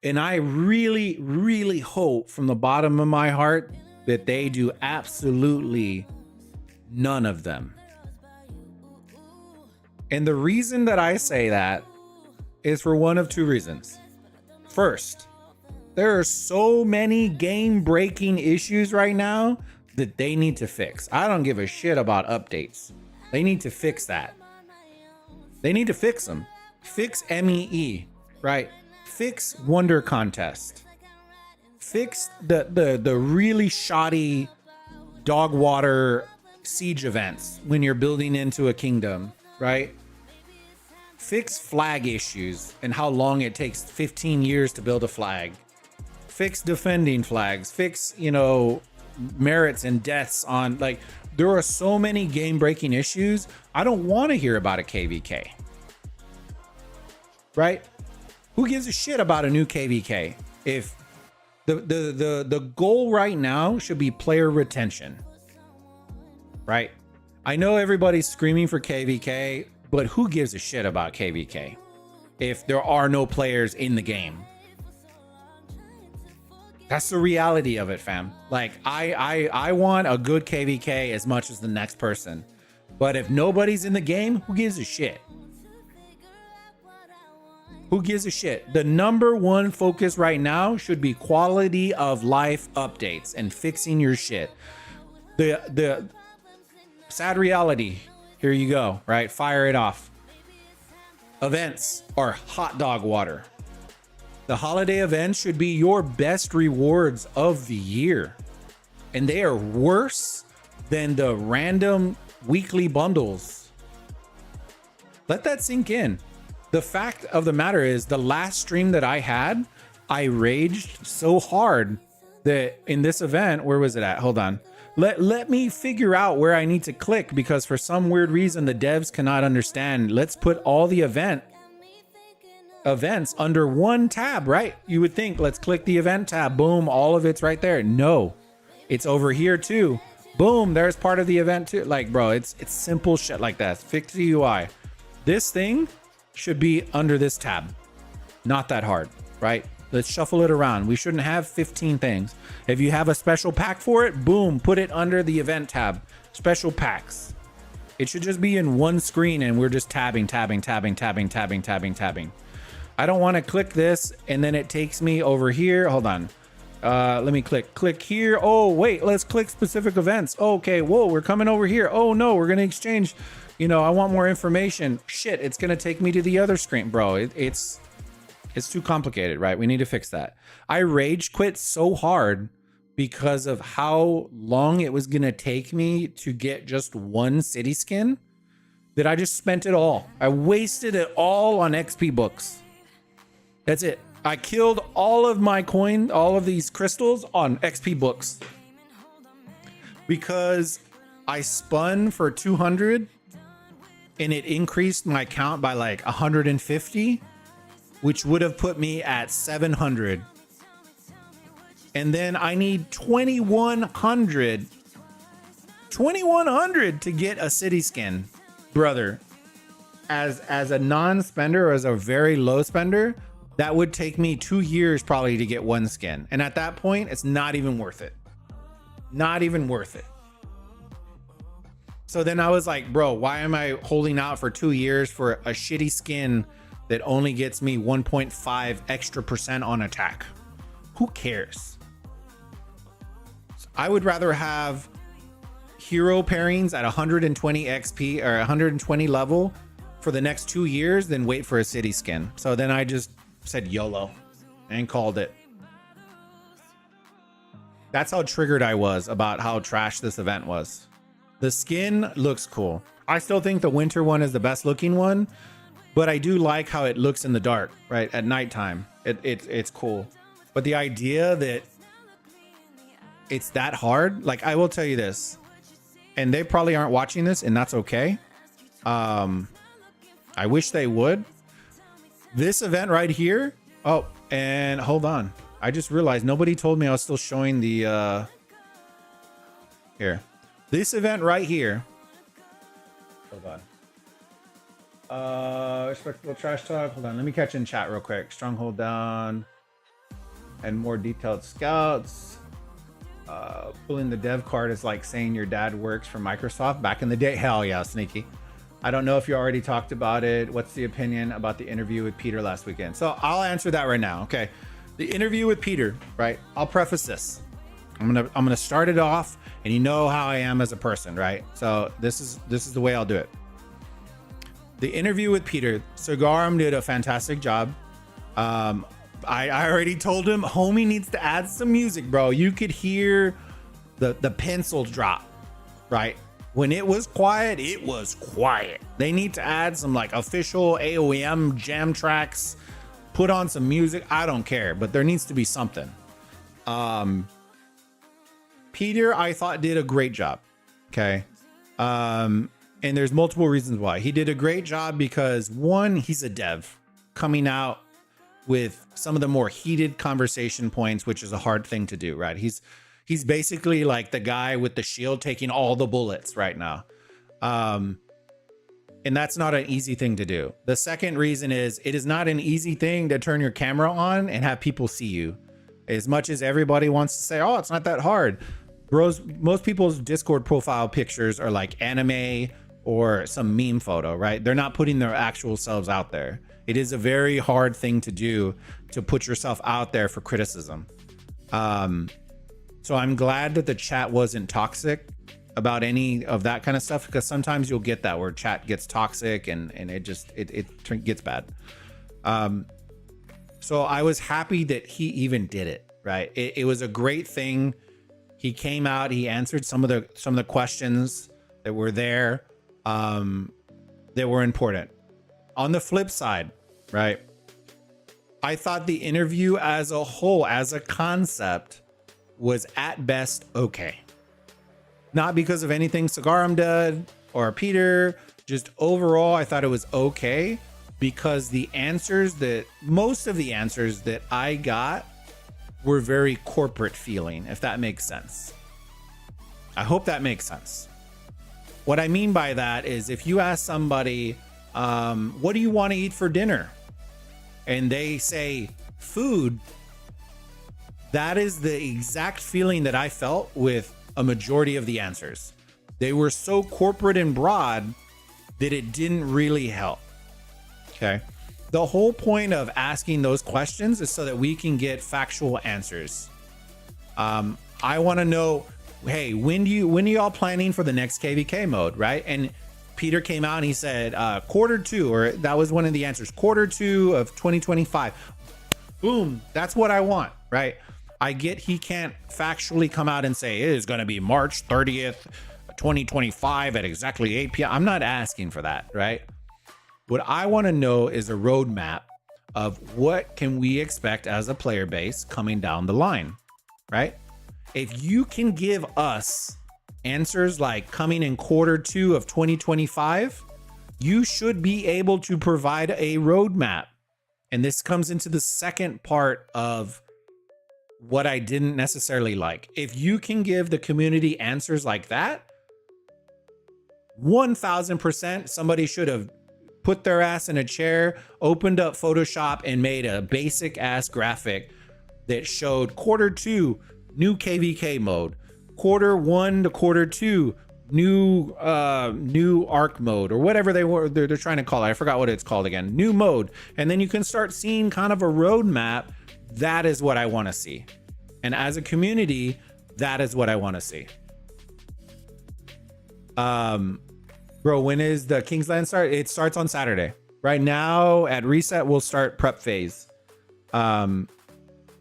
Speaker 1: And I really, really hope from the bottom of my heart that they do absolutely none of them. And the reason that I say that is for one of two reasons. First, there are so many game-breaking issues right now that they need to fix. I don't give a shit about updates. They need to fix that. They need to fix them. Fix MEE, right? Fix Wonder Contest. Fix the really shoddy dog water siege events when you're building into a kingdom, right? Fix flag issues and how long it takes 15 years to build a flag. Fix defending flags. Fix, you know, merits and deaths on, like, there are so many game-breaking issues. I don't want to hear about a KVK. Right? Who gives a shit about a new KVK? If the goal right now should be player retention. Right? I know everybody's screaming for KVK, but who gives a shit about KVK if there are no players in the game? That's the reality of it, fam. Like, I want a good KVK as much as the next person. But if nobody's in the game, who gives a shit? Who gives a shit? The number one focus right now should be quality of life updates and fixing your shit. The sad reality, here you go, right? Fire it off. Events are hot dog water. The holiday events should be your best rewards of the year. And they are worse than the random weekly bundles. Let that sink in. The fact of the matter is, the last stream that I had, I raged so hard that in this event, where was it at? Hold on. Let me figure out where I need to click, because for some weird reason, the devs cannot understand. Let's put all the events under one tab, right? You would think, let's click the event tab. Boom, all of it's right there. No, it's over here too. Boom, there's part of the event too. Like, bro, it's simple shit like that. Fix the UI. This thing should be under this tab. Not that hard, right? Let's shuffle it around. We shouldn't have 15 things. If you have a special pack for it, boom, put it under the event tab. Special packs. It should just be in one screen and we're just tabbing. I don't want to click this and then it takes me over here. Hold on. Let me click here. Oh, wait, let's click specific events. Okay, whoa, we're coming over here. Oh no, we're going to exchange. You know, I want more information. Shit, it's going to take me to the other screen, bro. It's too complicated, right? We need to fix that. I rage quit so hard because of how long it was going to take me to get just one city skin that I just spent it all. I wasted it all on XP books. That's it. I killed all of my coin, all of these crystals on XP books because I spun for 200 and it increased my count by like 150, which would have put me at 700. And then I need 2100 to get a city skin, brother. As a non-spender or as a very low spender, that would take me 2 years probably to get one skin. And at that point, it's not even worth it. Not even worth it. So then I was like, bro, why am I holding out for 2 years for a shitty skin that only gets me 1.5 extra % on attack? Who cares? I would rather have hero pairings at 120 XP or 120 level for the next 2 years than wait for a city skin. So then I just said YOLO and called it. That's how triggered I was about how trash this event was. The skin looks cool. I still think the winter one is the best looking one, but I do like how it looks in the dark, right? At nighttime, it's cool. But the idea that it's that hard, like, I will tell you this, and they probably aren't watching this, and that's okay. I wish they would. This event right here. Oh, and hold on. I just realized nobody told me I was still showing the here. This event right here. Hold on. Respectable trash talk. Hold on. Let me catch in chat real quick. Stronghold down. And more detailed scouts. Pulling the dev card is like saying your dad works for Microsoft back in the day. Hell yeah, Sneaky. I don't know if you already talked about it. What's the opinion about the interview with Peter last weekend? So I'll answer that right now. Okay. The interview with Peter, right? I'll preface this. I'm gonna start it off, and you know how I am as a person, right? So this is the way I'll do it. The interview with Peter, Cigarum did a fantastic job. I already told him, homie needs to add some music, bro. You could hear the pencil drop, right? When it was quiet, it was quiet. They need to add some like official AOM jam tracks, put on some music. I don't care, but there needs to be something. Peter, I thought, did a great job. Okay. And there's multiple reasons why. He did a great job because, one, he's a dev coming out with some of the more heated conversation points, which is a hard thing to do, right? He's basically like the guy with the shield taking all the bullets right now. And that's not an easy thing to do. The second reason is it is not an easy thing to turn your camera on and have people see you. As much as everybody wants to say, oh, it's not that hard. Bros, most people's Discord profile pictures are like anime or some meme photo, right? They're not putting their actual selves out there. It is a very hard thing to do, to put yourself out there for criticism. So I'm glad that the chat wasn't toxic about any of that kind of stuff, because sometimes you'll get that where chat gets toxic and it gets bad. So I was happy that he even did it, right? It was a great thing. He came out, he answered some of the questions that were there, that were important. On the flip side, right? I thought the interview as a whole, as a concept, was at best okay. Not because of anything Cigarum did or Peter, just overall, I thought it was okay, because most of the answers that I got were very corporate feeling, if that makes sense. I hope that makes sense. What I mean by that is, if you ask somebody, what do you want to eat for dinner? And they say food, that is the exact feeling that I felt with a majority of the answers. They were so corporate and broad that it didn't really help. Okay. The whole point of asking those questions is so that we can get factual answers. I want to know, hey, when are y'all planning for the next KVK mode, right? And Peter came out and he said, Q2, or that was one of the answers, Q2 of 2025. Boom. That's what I want, right? I get he can't factually come out and say it is going to be March 30th, 2025 at exactly 8 p.m. I'm not asking for that, right? What I want to know is a roadmap of what can we expect as a player base coming down the line, right? If you can give us answers like coming in Q2 of 2025, you should be able to provide a roadmap. And this comes into the second part of what I didn't necessarily like. If you can give the community answers like that, 1000% somebody should have put their ass in a chair, opened up Photoshop, and made a basic ass graphic that showed Q2 new KVK mode, Q1 to Q2 new arc mode, or whatever they're trying to call it. I forgot what it's called again. New mode. And then you can start seeing kind of a roadmap. That is what I want to see. And as a community, that is what I want to see. Bro, when is the Kingsland start? It starts on Saturday. Right now at reset, we'll start prep phase. And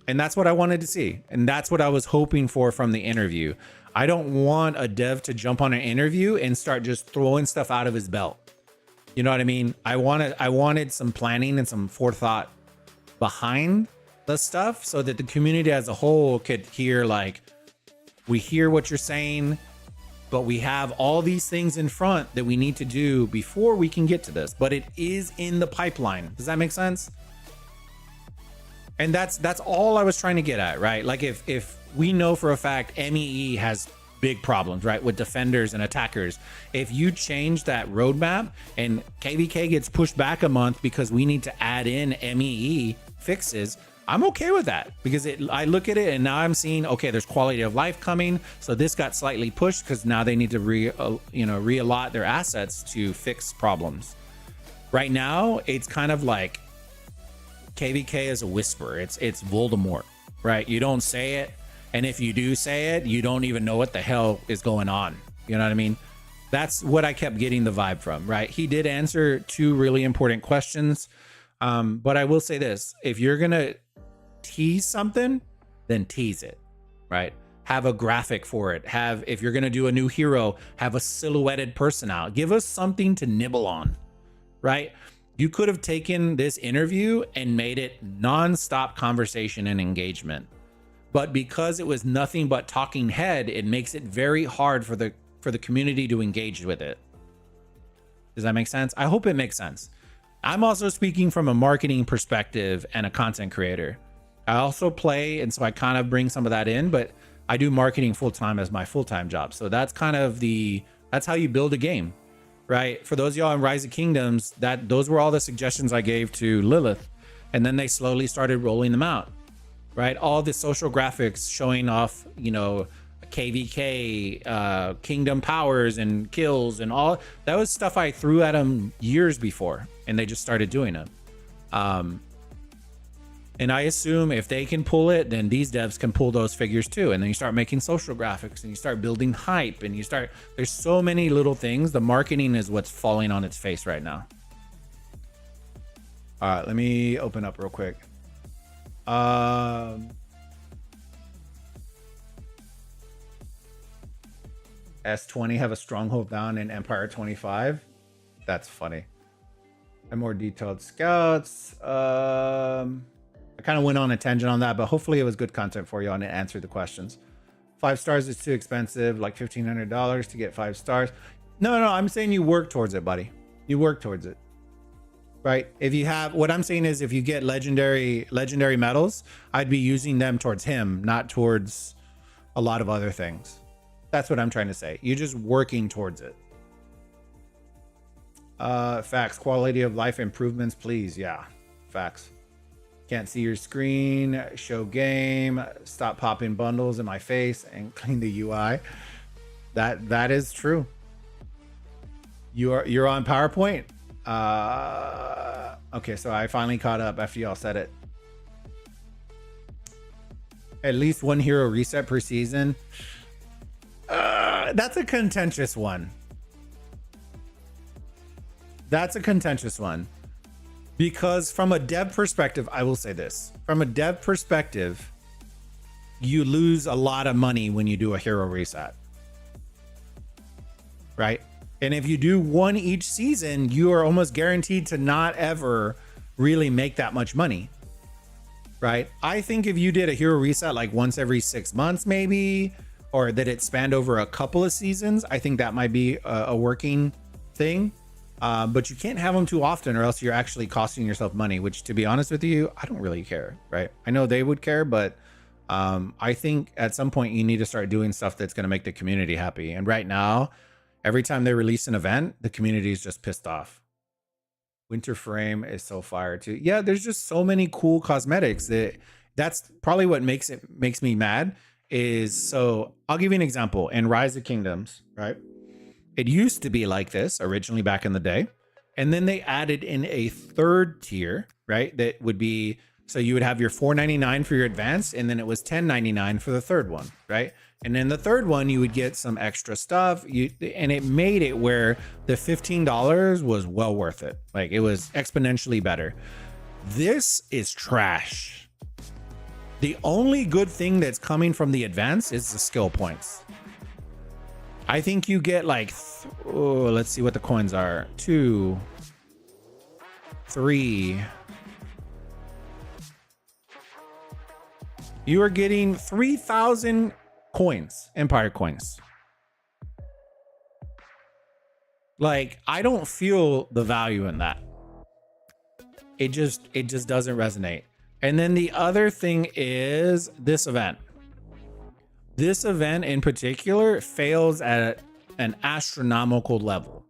Speaker 1: that's what I wanted to see. And that's what I was hoping for from the interview. I don't want a dev to jump on an interview and start just throwing stuff out of his belt. You know what I mean? I wanted some planning and some forethought behind the stuff so that the community as a whole could hear, like, we hear what you're saying. but we have all these things in front that we need to do before we can get to this, but it is in the pipeline. Does that make sense? And that's all I was trying to get at, right? Like if we know for a fact MEE has big problems, right, with defenders and attackers, if you change that roadmap and KVK gets pushed back a month because we need to add in MEE fixes, I'm okay with that, because I look at it and now I'm seeing, okay, there's quality of life coming, so this got slightly pushed because now they need to reallot their assets to fix problems. Right now it's kind of like KVK is a whisper. It's Voldemort, right? You don't say it, and if you do say it, you don't even know what the hell is going on. You know what I mean? That's what I kept getting the vibe from, right? He did answer 2 really important questions, but I will say this: if you're gonna tease something, then tease it, right? Have a graphic for it. If you're gonna do a new hero, have a silhouetted person out. Give us something to nibble on, right? You could have taken this interview and made it non-stop conversation and engagement. But because it was nothing but talking head, it makes it very hard for the community to engage with it. Does that make sense? I hope it makes sense. I'm also speaking from a marketing perspective and a content creator. I also play, and so I kind of bring some of that in, but I do marketing full-time as my full-time job. So that's kind of that's how you build a game. Right? For those of y'all in Rise of Kingdoms, those were all the suggestions I gave to Lilith. And then they slowly started rolling them out, right? All the social graphics showing off, KVK, kingdom powers and kills and all. That was stuff I threw at them years before, and they just started doing it. And I assume if they can pull it, then these devs can pull those figures too. And then you start making social graphics and you start building hype and there's so many little things. The marketing is what's falling on its face right now. All right, let me open up real quick. S20 have a stronghold down in Empire 25. That's funny. And more detailed scouts. I kind of went on a tangent on that, but hopefully it was good content for you and it answered the questions. 5 stars is too expensive, like $1,500 to get 5 stars. No, I'm saying you work towards it, buddy. You work towards it, right? What I'm saying is if you get legendary medals, I'd be using them towards him, not towards a lot of other things. That's what I'm trying to say. You're just working towards it. Facts, quality of life improvements, please. Yeah, facts. Can't see your screen, show game, stop popping bundles in my face and clean the UI. That is true. You're on PowerPoint. Okay, so I finally caught up after y'all said it. At least 1 hero reset per season. That's a contentious one. Because from a dev perspective, I will say this. From a dev perspective, you lose a lot of money when you do a hero reset. Right? And if you do 1 each season, you are almost guaranteed to not ever really make that much money. Right? I think if you did a hero reset like once every 6 months, maybe, or that it spanned over a couple of seasons, I think that might be a working thing. But you can't have them too often or else you're actually costing yourself money, which, to be honest with you, I don't really care, right? I know they would care, but I think at some point you need to start doing stuff that's going to make the community happy. And right now, every time they release an event, the community is just pissed off. Winter Frame is so fire too. Yeah, there's just so many cool cosmetics that's probably what makes me mad is, so I'll give you an example. In Rise of Kingdoms, right? It used to be like this originally back in the day. And then they added in a 3rd tier, right? That would be, so you would have your $4.99 for your advanced, and then it was $10.99 for the 3rd one, right? And then the 3rd one, you would get some extra stuff. And it made it where the $15 was well worth it. Like, it was exponentially better. This is trash. The only good thing that's coming from the advance is the skill points. I think you get like, let's see what the coins are. 2, 3. You are getting 3,000 coins, Empire coins. Like, I don't feel the value in that. It just doesn't resonate. And then the other thing is this event. This event in particular fails at an astronomical level.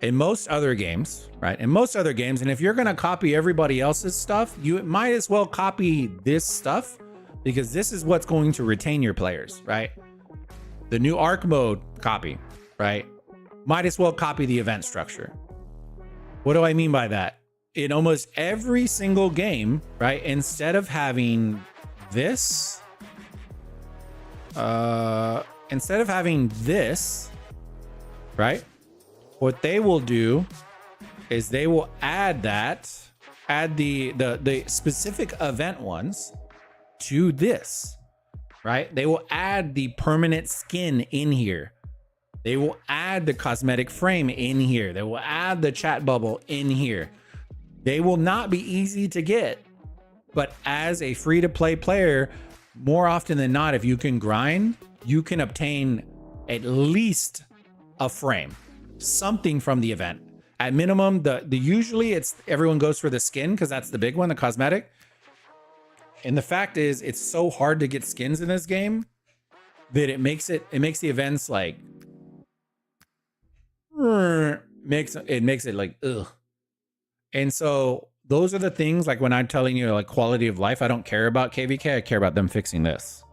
Speaker 1: In most other games, right? In most other games, and if you're going to copy everybody else's stuff, you might as well copy this stuff, because this is what's going to retain your players, right? The new arc mode, copy, right? Might as well copy the event structure. What do I mean by that? In almost every single game, right? Instead of having this, right? What they will do is they will add the specific event ones to this, right? They will add the permanent skin in here. They will add the cosmetic frame in here. They will add the chat bubble in here. They will not be easy to get, but as a free-to-play player, more often than not, if you can grind, you can obtain at least a frame, something from the event. At minimum, the usually it's everyone goes for the skin because that's the big one, the cosmetic. And the fact is, it's so hard to get skins in this game that it makes the events like makes it like ugh. And so those are the things, like when I'm telling you like quality of life, I don't care about KVK, I care about them fixing this.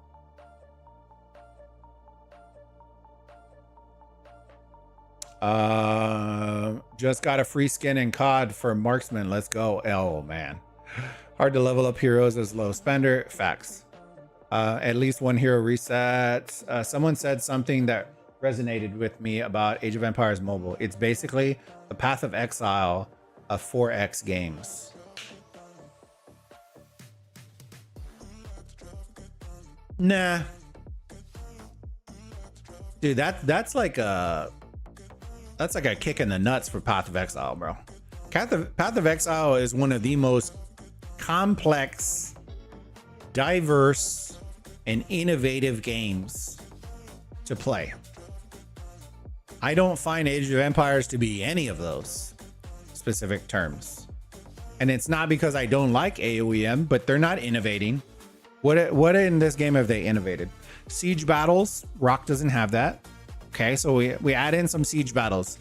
Speaker 1: Just got a free skin in COD for marksman. Let's go. Oh man, hard to level up heroes as low spender. Facts. At least one hero reset. Someone said something that resonated with me about Age of Empires Mobile. It's basically the Path of Exile of 4X games. Nah, dude, that's like a kick in the nuts for Path of Exile, bro. Path of Exile is one of the most complex, diverse, and innovative games to play. I don't find Age of Empires to be any of those specific terms. And it's not because I don't like AOEM, but they're not innovating. What in this game have they innovated? Siege battles, Rock doesn't have that. Okay, so we add in some siege battles.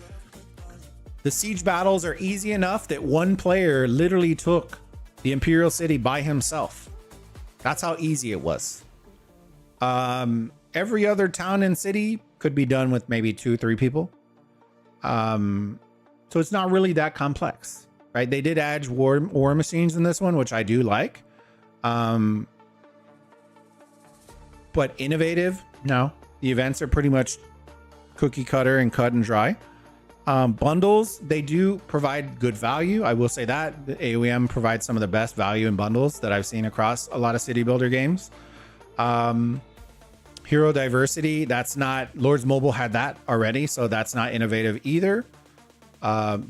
Speaker 1: The siege battles are easy enough that one player literally took the Imperial City by himself. That's how easy it was. Every other town and city could be done with maybe 2-3 people. So it's not really that complex, right? They did add war machines in this one, which I do like. But innovative, no. The events are pretty much cookie cutter and cut and dry. Bundles, they do provide good value. I will say that the AOEM provides some of the best value in bundles that I've seen across a lot of city builder games. Hero diversity, that's not, Lords Mobile had that already, so that's not innovative either.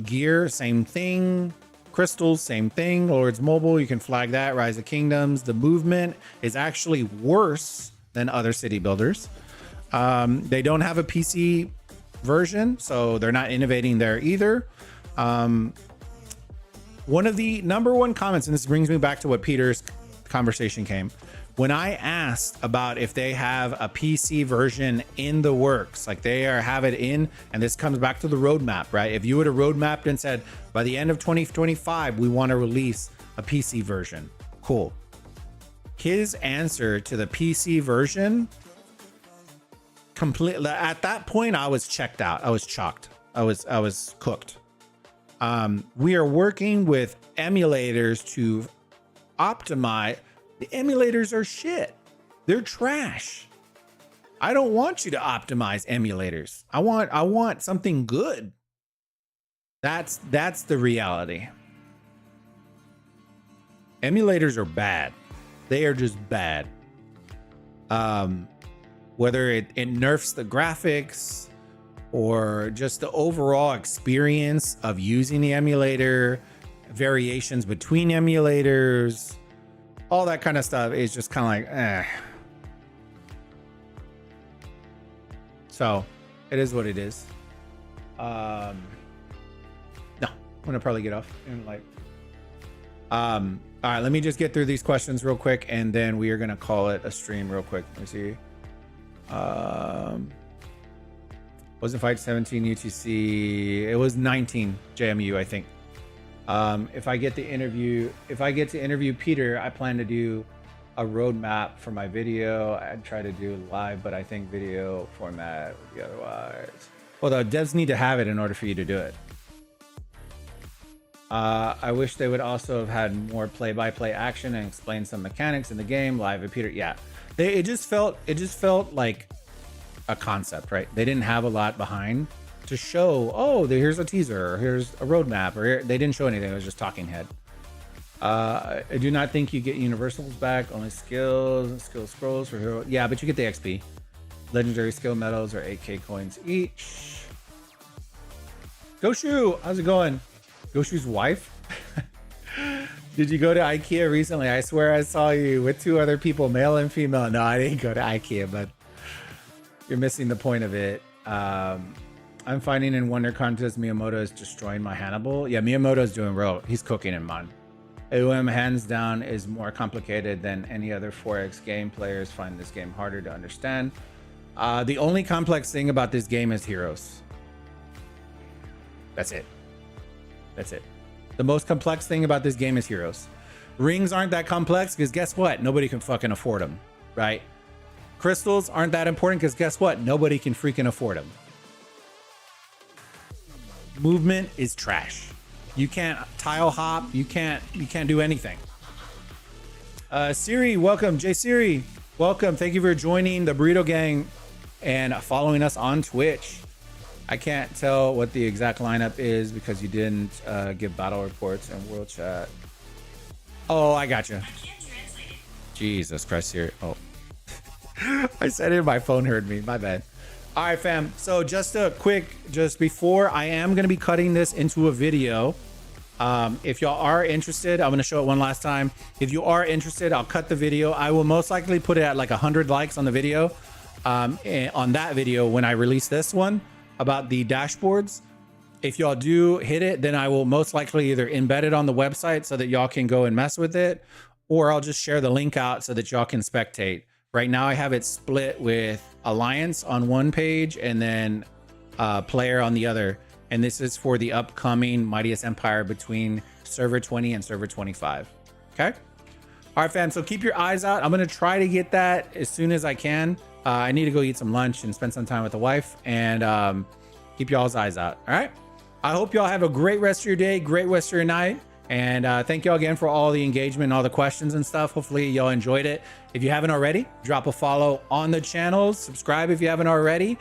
Speaker 1: Gear, same thing. Crystals, same thing. Lords Mobile, you can flag that. Rise of Kingdoms, the movement is actually worse than other city builders. They don't have a PC version, so they're not innovating there either. One of the number one comments, and this brings me back to what Peter's conversation came, when I asked about if they have a PC version in the works, like have it in, and this comes back to the roadmap, right? If you would have roadmapped and said, by the end of 2025, we want to release a PC version, cool. His answer to the PC version, completely, at that point, I was checked out. I was chalked. I was cooked. We are working with emulators to optimize. The emulators are shit. They're trash. I don't want you to optimize emulators. I want something good. That's the reality. Emulators are bad. They are just bad. Whether it nerfs the graphics or just the overall experience of using the emulator, variations between emulators, all that kind of stuff is just kind of like, eh. So it is what it is. No, I'm gonna probably get off in like. All right, let me just get through these questions real quick, and then we are gonna call it a stream real quick. Let me see. Wasn't fight 17 UTC? It was 19 JMU, I think. If I get to interview Peter, I plan to do a roadmap for my video. I'd try to do live, but I think video format would be otherwise. Well, the devs need to have it in order for you to do it. I wish they would also have had more play-by-play action and explain some mechanics in the game live with Peter. Yeah, it just felt like a concept, right? They didn't have a lot behind to show. Oh, here's a teaser, or here's a roadmap, or they didn't show anything. It was just talking head. I do not think you get universals back. Only skill scrolls for hero. Yeah, but you get the XP. Legendary skill medals are 8k coins each. Goshu, how's it going? Goshu's wife? Did you go to IKEA recently? I swear I saw you with 2 other people, male and female. No, I didn't go to IKEA, but you're missing the point of it. I'm finding in Wonder Contest Miyamoto is destroying my Hannibal. Yeah, Miyamoto's doing real. He's cooking in Mon. AOM hands down is more complicated than any other 4X game. Players find this game harder to understand. The only complex thing about this game is heroes. That's it. That's it. The most complex thing about this game is heroes. Rings aren't that complex because guess what? Nobody can fucking afford them, right? Crystals aren't that important because guess what? Nobody can freaking afford them. Movement is trash. You can't tile hop. You can't do anything. Siri, welcome. J Siri, welcome. Thank you for joining the Burrito Gang and following us on Twitch. I can't tell what the exact lineup is because you didn't give battle reports and world chat. Oh, I gotcha. Jesus Christ, Siri. Oh. I said it, my phone heard me. My bad. All right, fam. So just a quick, just before I am going to be cutting this into a video. If y'all are interested, I'm going to show it one last time. If you are interested, I'll cut the video. I will most likely put it at like 100 likes on the video. On that video, when I release this one about the dashboards, if y'all do hit it, then I will most likely either embed it on the website so that y'all can go and mess with it, or I'll just share the link out so that y'all can spectate. Right now I have it split with Alliance on one page and then Player on the other. And this is for the upcoming Mightiest Empire between server 20 and server 25. Okay. All right, fam. So keep your eyes out. I'm going to try to get that as soon as I can. I need to go eat some lunch and spend some time with the wife, and keep y'all's eyes out. All right. I hope y'all have a great rest of your day, great rest of your night. And thank y'all again for all the engagement and all the questions and stuff. Hopefully y'all enjoyed it. If you haven't already, drop a follow on the channel, subscribe if you haven't already,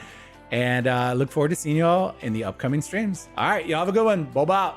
Speaker 1: and look forward to seeing y'all in the upcoming streams. All right, y'all have a good one. Bye.